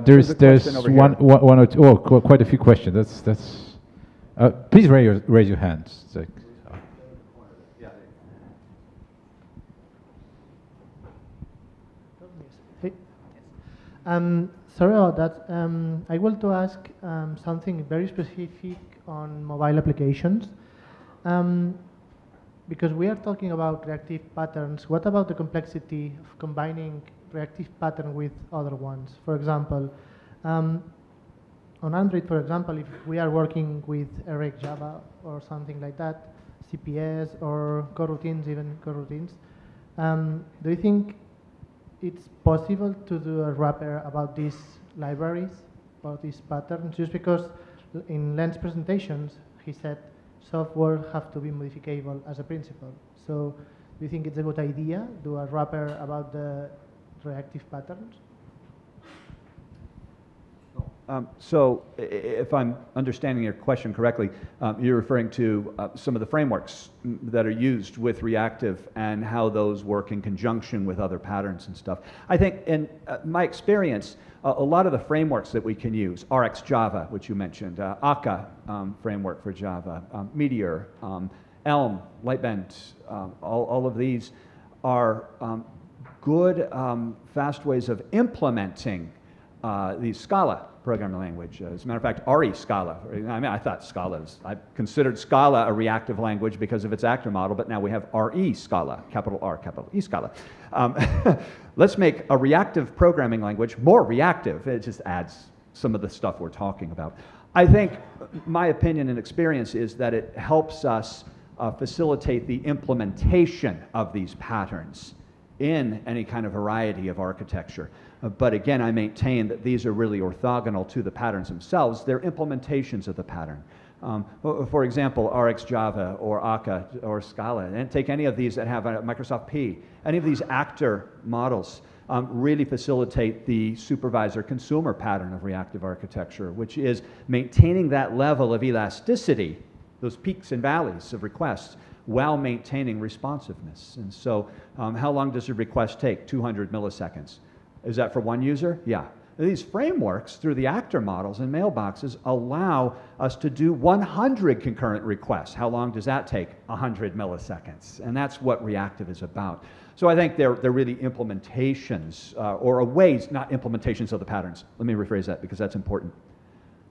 There's a question over here. one or two, quite a few questions. That's. Please raise your hands. Hey. Sorry about that. I want to ask something very specific on mobile applications. Because we are talking about reactive patterns, what about the complexity of combining reactive pattern with other ones? For example, on Android, for example, if we are working with React Java or something like that, CPS or coroutines, even coroutines, do you think it's possible to do a wrapper about these libraries, about these patterns? Just because in Len's presentations, he said software have to be modifiable as a principle. So do you think it's a good idea to do a wrapper about the reactive patterns? So if I'm understanding your question correctly, you're referring to some of the frameworks that are used with Reactive and how those work in conjunction with other patterns and stuff. I think in my experience, a lot of the frameworks that we can use, RX Java, which you mentioned, Akka framework for Java, Meteor, Elm, Lightbend, all of these are good, fast ways of implementing the Scala programming language. As a matter of fact, RE Scala. I thought I considered Scala a reactive language because of its actor model, but now we have RE Scala, capital R, capital E Scala. Let's make a reactive programming language more reactive. It just adds some of the stuff we're talking about. I think my opinion and experience is that it helps us facilitate the implementation of these patterns in any kind of variety of architecture. But again, I maintain that these are really orthogonal to the patterns themselves. They're implementations of the pattern. For example, RX Java or Akka or Scala, and take any of these that have a Microsoft P, any of these actor models really facilitate the supervisor-consumer pattern of reactive architecture, which is maintaining that level of elasticity, those peaks and valleys of requests, while maintaining responsiveness. And so how long does a request take? 200 milliseconds. Is that for one user? Yeah. These frameworks, through the actor models and mailboxes, allow us to do 100 concurrent requests. How long does that take? 100 milliseconds. And that's what reactive is about. So I think they're really implementations, or ways, not implementations of the patterns. Let me rephrase that because that's important.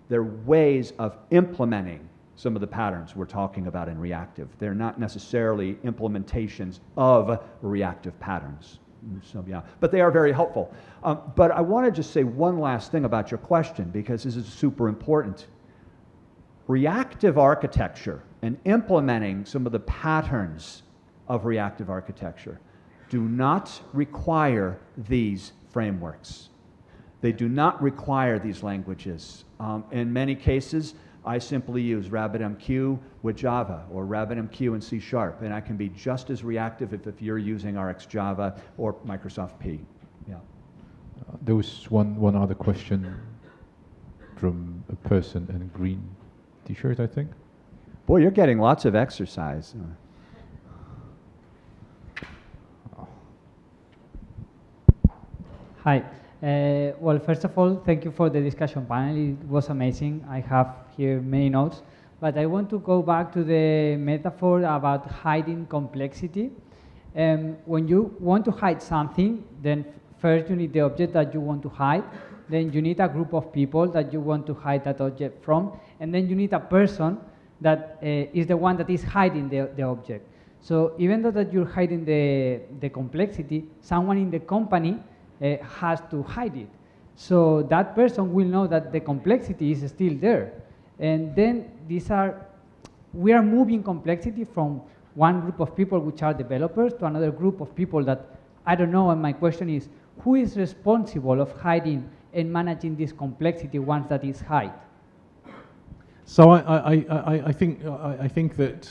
They're ways of implementing some of the patterns we're talking about in reactive. They're not necessarily implementations of reactive patterns. So, yeah, but they are very helpful. But I want to just say one last thing about your question, because this is super important. Reactive architecture and implementing some of the patterns of reactive architecture do not require these frameworks. They do not require these languages. In many cases, I simply use RabbitMQ with Java or RabbitMQ and C#, and I can be just as reactive if you're using RxJava or Microsoft P. Yeah. There was one other question from a person in a green t-shirt, I think. Boy, you're getting lots of exercise. Hi. Well, first of all, thank you for the discussion panel. It was amazing. I have here many notes. But I want to go back to the metaphor about hiding complexity. When you want to hide something, then first you need the object that you want to hide. Then you need a group of people that you want to hide that object from. And then you need a person that is the one that is hiding the object. So even though that you're hiding the complexity, someone in the company has to hide it. So that person will know that the complexity is still there. And then we are moving complexity from one group of people, which are developers, to another group of people that I don't know. And my question is, who is responsible of hiding and managing this complexity once that is hid? So I think that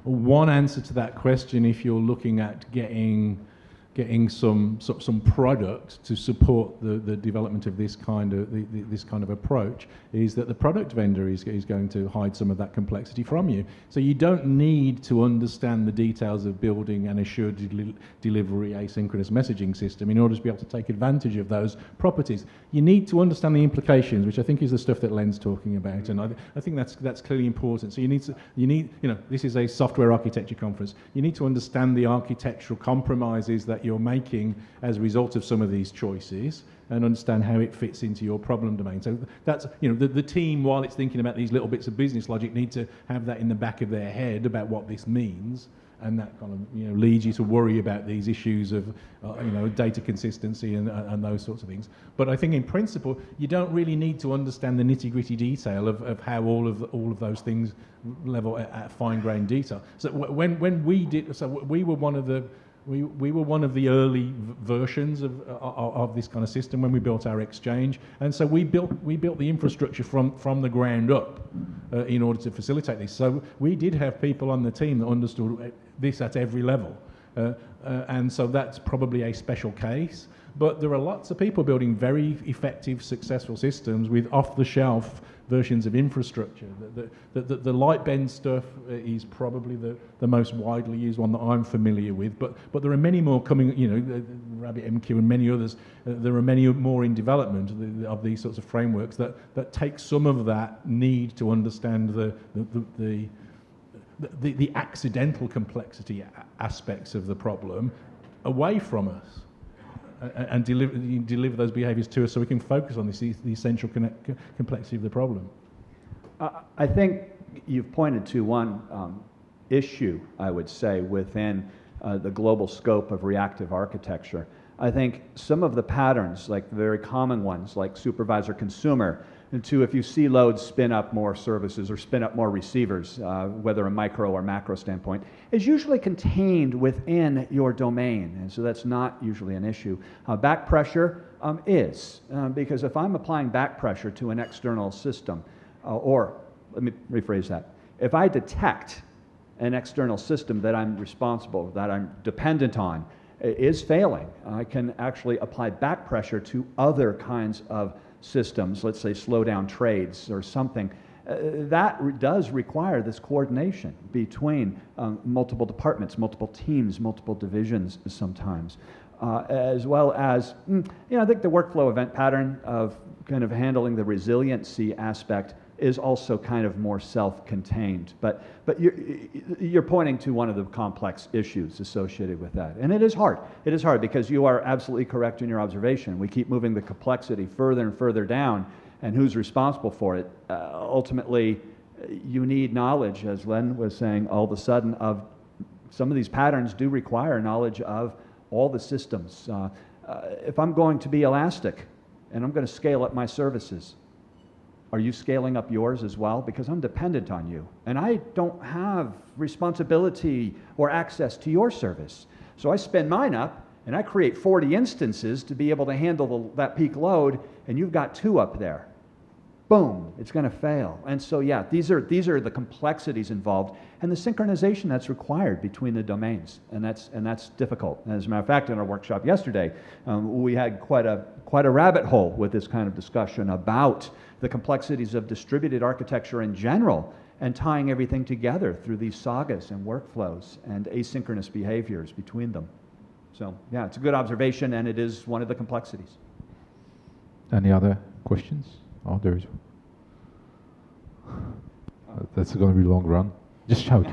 one answer to that question, if you're looking at getting some product to support the development of this kind of approach, is that the product vendor is going to hide some of that complexity from you. So you don't need to understand the details of building an assured delivery asynchronous messaging system in order to be able to take advantage of those properties. You need to understand the implications, which I think is the stuff that Len's talking about, and I think that's clearly important. So you need this is a software architecture conference. You need to understand the architectural compromises that you're making as a result of some of these choices, and understand how it fits into your problem domain. So that's, the team, while it's thinking about these little bits of business logic, need to have that in the back of their head about what this means, and that kind of leads you to worry about these issues of data consistency and those sorts of things. But I think in principle you don't really need to understand the nitty-gritty detail of how all of those things level at fine-grained detail. So when we did, so we were one of the We were one of the early versions of this kind of system when we built our exchange, and so we built the infrastructure from the ground up in order to facilitate this. So we did have people on the team that understood this at every level, and so that's probably a special case. But there are lots of people building very effective, successful systems with off-the-shelf versions of infrastructure. The Lightbend stuff is probably the most widely used one that I'm familiar with, but there are many more coming, RabbitMQ and many others. There are many more in development of these sorts of frameworks that take some of that need to understand the accidental complexity aspects of the problem away from us, and deliver those behaviours to us, so we can focus on the essential complexity of the problem. I think you've pointed to one issue, I would say, within the global scope of reactive architecture. I think some of the patterns, like the very common ones, like supervisor consumer, and to, if you see loads, spin up more services or spin up more receivers, whether a micro or macro standpoint, is usually contained within your domain, and so that's not usually an issue. Back pressure is, because if I'm applying back pressure to an external system, or let me rephrase that, if I detect an external system that I'm responsible, that I'm dependent on, is failing, I can actually apply back pressure to other kinds of systems, let's say slow down trades or something. That does require this coordination between multiple departments, multiple teams, multiple divisions sometimes, as well as, I think the workflow event pattern of kind of handling the resiliency aspect is also kind of more self-contained. But you're pointing to one of the complex issues associated with that. And it is hard. It is hard because you are absolutely correct in your observation. We keep moving the complexity further and further down, and who's responsible for it? Ultimately, you need knowledge, as Len was saying, all of a sudden, of some of these patterns do require knowledge of all the systems. If I'm going to be elastic and I'm going to scale up my services, are you scaling up yours as well? Because I'm dependent on you, and I don't have responsibility or access to your service. So I spin mine up, and I create 40 instances to be able to handle that peak load, and you've got 2 up there, boom, it's going to fail. And so, yeah, these are the complexities involved and the synchronization that's required between the domains, and that's difficult. As a matter of fact, in our workshop yesterday, we had quite a rabbit hole with this kind of discussion about the complexities of distributed architecture in general, and tying everything together through these sagas and workflows and asynchronous behaviors between them. So, yeah, it's a good observation, and it is one of the complexities. Any other questions? Oh, there is. That's going to be a long run. Just shout.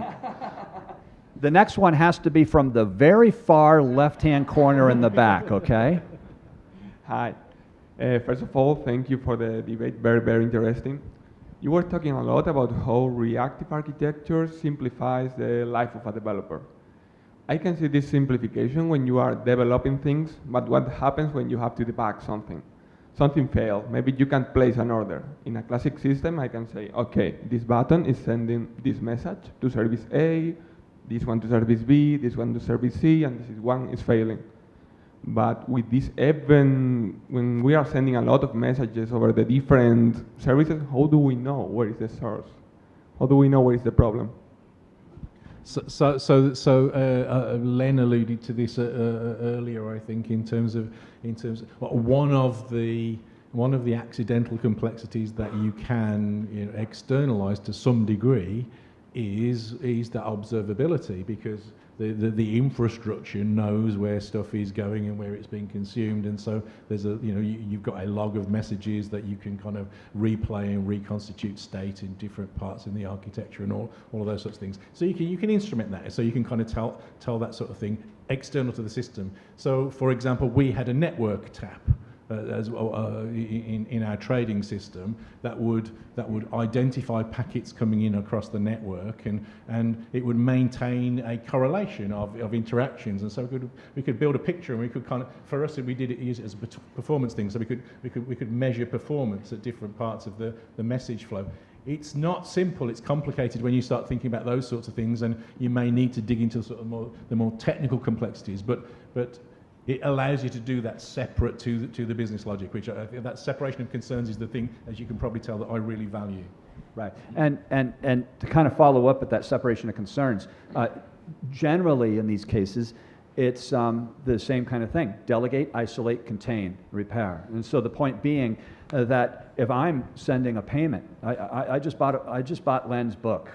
The next one has to be from the very far left-hand corner in the back, okay? Hi. First of all, thank you for the debate. Very, very interesting. You were talking a lot about how reactive architecture simplifies the life of a developer. I can see this simplification when you are developing things, but what happens when you have to debug something? Something failed. Maybe you can place an order. In a classic system, I can say, okay, this button is sending this message to service A, this one to service B, this one to service C, and this one is failing. But with this event, when we are sending a lot of messages over the different services, how do we know where is the source? How do we know where is the problem? Len alluded to this earlier, I think, in terms of well, one of the accidental complexities that you can externalize to some degree is that observability, because the infrastructure knows where stuff is going and where it's being consumed, and so there's you've got a log of messages that you can kind of replay and reconstitute state in different parts in the architecture and all of those sorts of things. So you can instrument that, so you can kind of tell that sort of thing external to the system. So, for example, we had a network tap in our trading system that would identify packets coming in across the network, and it would maintain a correlation of interactions, and so we could build a picture, and we could kind of, for us, we did use it as a performance thing, so we could measure performance at different parts of the message flow. It's not simple, it's complicated when you start thinking about those sorts of things, and you may need to dig into sort of the more technical complexities, but it allows you to do that separate to the business logic, which that separation of concerns is the thing, as you can probably tell, that I really value. Right, and to kind of follow up with that separation of concerns, generally in these cases, it's the same kind of thing: delegate, isolate, contain, repair. And so the point being that if I'm sending a payment, I just bought Len's book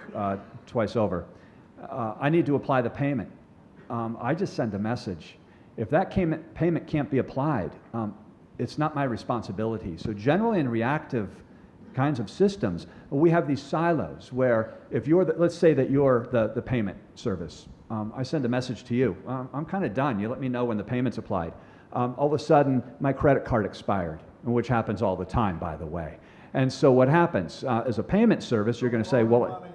twice over. I need to apply the payment. I just send a message. If that payment can't be applied, it's not my responsibility. So generally in reactive kinds of systems, we have these silos where if you're, let's say that you're the payment service, I send a message to you. I'm kind of done. You let me know when the payment's applied. All of a sudden, my credit card expired, which happens all the time, by the way. And so what happens? As a payment service, you're going to say, well,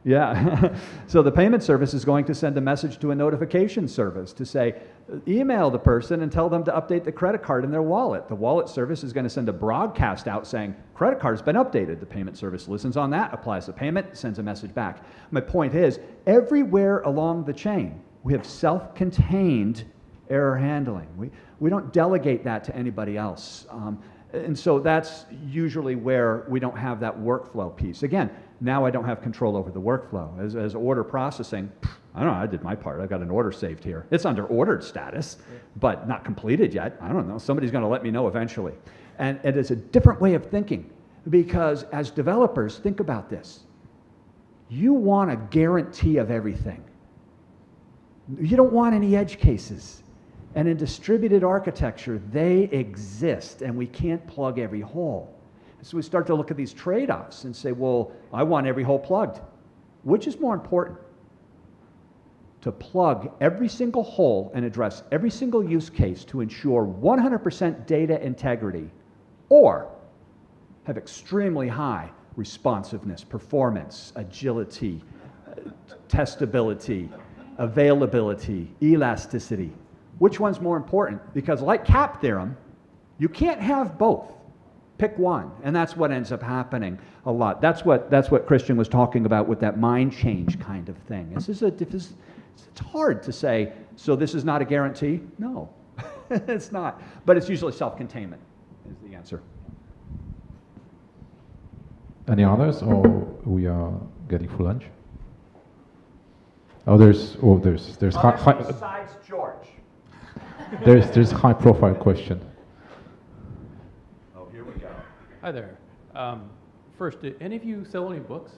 yeah. So the payment service is going to send a message to a notification service to say, email the person and tell them to update the credit card in their wallet. The wallet service is going to send a broadcast out saying, credit card's been updated. The payment service listens on that, applies the payment, sends a message back. My point is, everywhere along the chain, we have self-contained error handling. We don't delegate that to anybody else. And so that's usually where we don't have that workflow piece. Again, now I don't have control over the workflow. As order processing, I don't know, I did my part. I've got an order saved here. It's under ordered status, but not completed yet. I don't know. Somebody's going to let me know eventually. And it is a different way of thinking, because as developers, think about this. You want a guarantee of everything. You don't want any edge cases. And in distributed architecture, they exist, and we can't plug every hole. So we start to look at these trade-offs and say, well, I want every hole plugged. Which is more important? To plug every single hole and address every single use case to ensure 100% data integrity, or have extremely high responsiveness, performance, agility, testability, availability, elasticity. Which one's more important? Because like CAP theorem, you can't have both. Pick one, and that's what ends up happening a lot. That's what Christian was talking about with that mind change kind of thing. It's hard to say, so this is not a guarantee? No, it's not. But it's usually self-containment is the answer. Any others, or we are getting for lunch? There's Besides George. there's high profile question. Oh, here we go. Hi there. First, do any of you sell any books?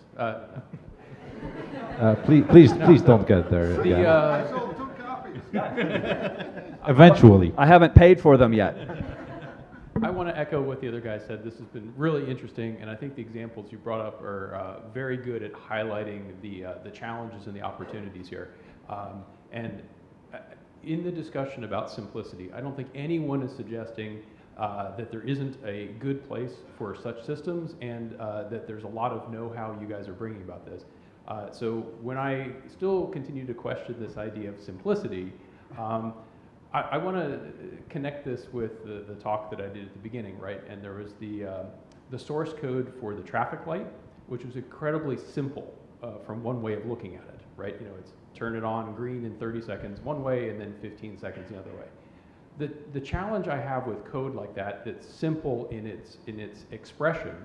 Please don't get there. The, again. I sold 2 copies. Eventually. I haven't paid for them yet. I want to echo what the other guy said. This has been really interesting, and I think the examples you brought up are very good at highlighting the challenges and the opportunities here. And in the discussion about simplicity, I don't think anyone is suggesting that there isn't a good place for such systems, and that there's a lot of know-how you guys are bringing about this. So when I still continue to question this idea of simplicity, I want to connect this with the talk that I did at the beginning, right? And there was the source code for the traffic light, which was incredibly simple from one way of looking at it, right? You know, it's turn it on green in 30 seconds one way and then 15 seconds the other way. The challenge I have with code like that, that's simple in its expression,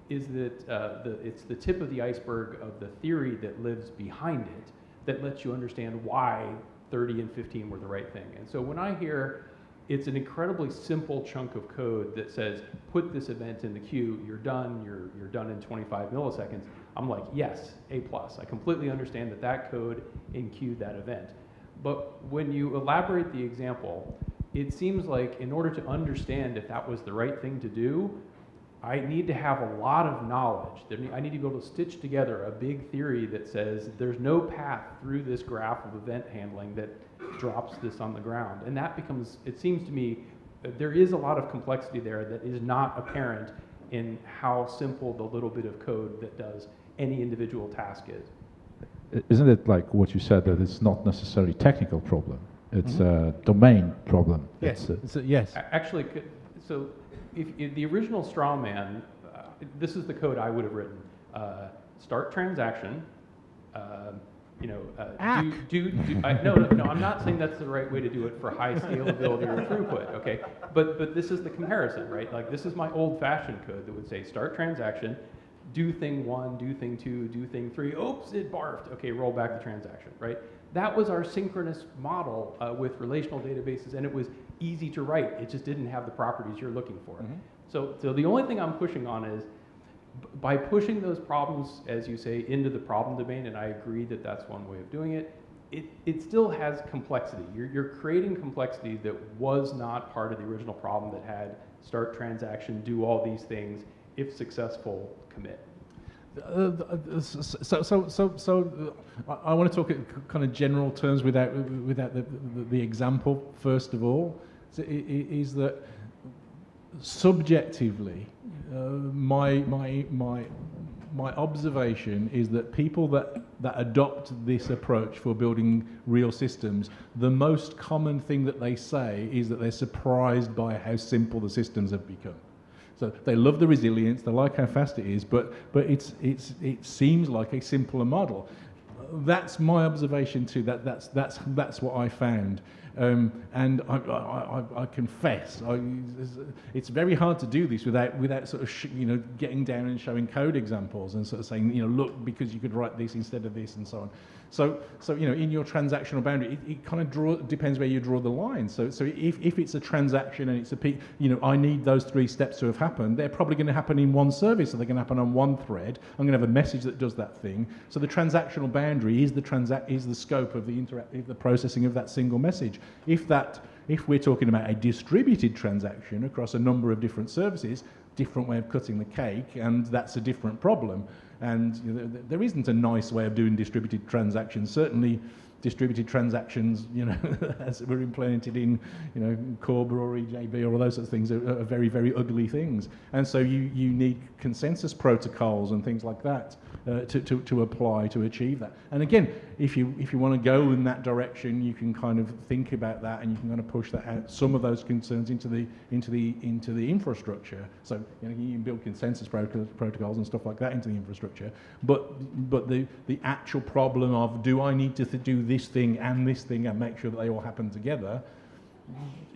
is that it's the tip of the iceberg of the theory that lives behind it that lets you understand why 30 and 15 were the right thing. And so when I hear it's an incredibly simple chunk of code that says, put this event in the queue, you're done in 25 milliseconds, I'm like, yes, A+. I completely understand that code enqueued that event. But when you elaborate the example, it seems like in order to understand if that was the right thing to do, I need to have a lot of knowledge. I need to be able to stitch together a big theory that says there's no path through this graph of event handling that drops this on the ground. And that becomes, it seems to me, that there is a lot of complexity there that is not apparent in how simple the little bit of code that does any individual task is. Isn't it like what you said, that it's not necessarily a technical problem, it's a domain problem? Yes. It's Yes. Actually, so if the original straw man, this is the code I would have written. Start transaction, no, I'm not saying that's the right way to do it for high scalability or throughput, okay? But this is the comparison, right? Like this is my old-fashioned code that would say start transaction, do thing 1, do thing 2, do thing 3, oops, it barfed, okay, roll back the transaction, right? That was our synchronous model with relational databases, and it was easy to write. It just didn't have the properties you're looking for. Mm-hmm. So the only thing I'm pushing on is, by pushing those problems, as you say, into the problem domain, and I agree that that's one way of doing it, it still has complexity. You're creating complexity that was not part of the original problem that had start transaction, do all these things, if successful, commit. So I want to talk in kind of general terms without the example. First of all, is that subjectively, my observation is that people that adopt this approach for building real systems, the most common thing that they say is that they're surprised by how simple the systems have become. So they love the resilience, they like how fast it is, but it seems like a simpler model. That's my observation too. That's what I found, and I confess, it's very hard to do this without sort of getting down and showing code examples and sort of saying, look, because you could write this instead of this and so on. So in your transactional boundary, it kind of depends where you draw the line. So if it's a transaction and it's I need those 3 steps to have happened, they're probably going to happen in one service, so they're going to happen on one thread. I'm going to have a message that does that thing. So the transactional boundary is the scope of the processing of that single message. If we're talking about a distributed transaction across a number of different services, different way of cutting the cake, and that's a different problem. And there isn't a nice way of doing distributed transactions. Certainly, distributed transactions, as were implemented in, Corba or EJB or all those sorts of things, are very, very ugly things. And so you need consensus protocols and things like that to apply to achieve that. And again, if you want to go in that direction, you can kind of think about that, and you can kind of push that out, some of those concerns into the infrastructure. So you can build consensus protocols and stuff like that into the infrastructure. But the actual problem of, do I need to do this thing and make sure that they all happen together,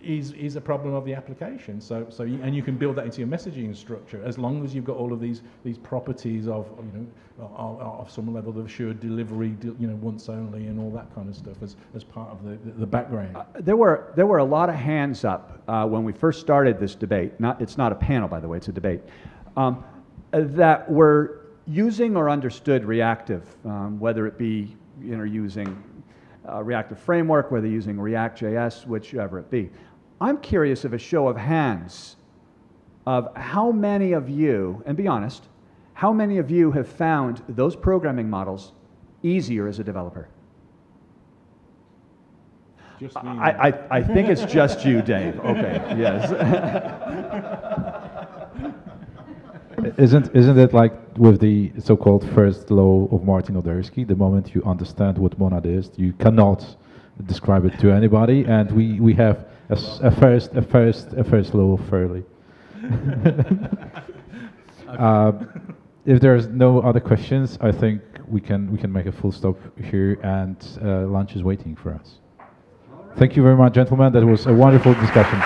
is a problem of the application. And you can build that into your messaging structure as long as you've got all of these properties of of some level of assured delivery, once only, and all that kind of stuff as part of the background. There were a lot of hands up when we first started this debate. It's not a panel, by the way; it's a debate. That were using or understood Reactive, whether it be using Reactive Framework, whether using React.js, whichever it be. I'm curious of a show of hands of how many of you, and be honest, how many of you have found those programming models easier as a developer? Just me. I think it's just you, Dave. Okay, yes. Isn't it like with the so-called first law of Martin Odersky? The moment you understand what monad is, you cannot describe it to anybody, and we have a first law of Fairley. If there's no other questions, I think we can make a full stop here, and lunch is waiting for us. Thank you very much, gentlemen. That was a wonderful discussion.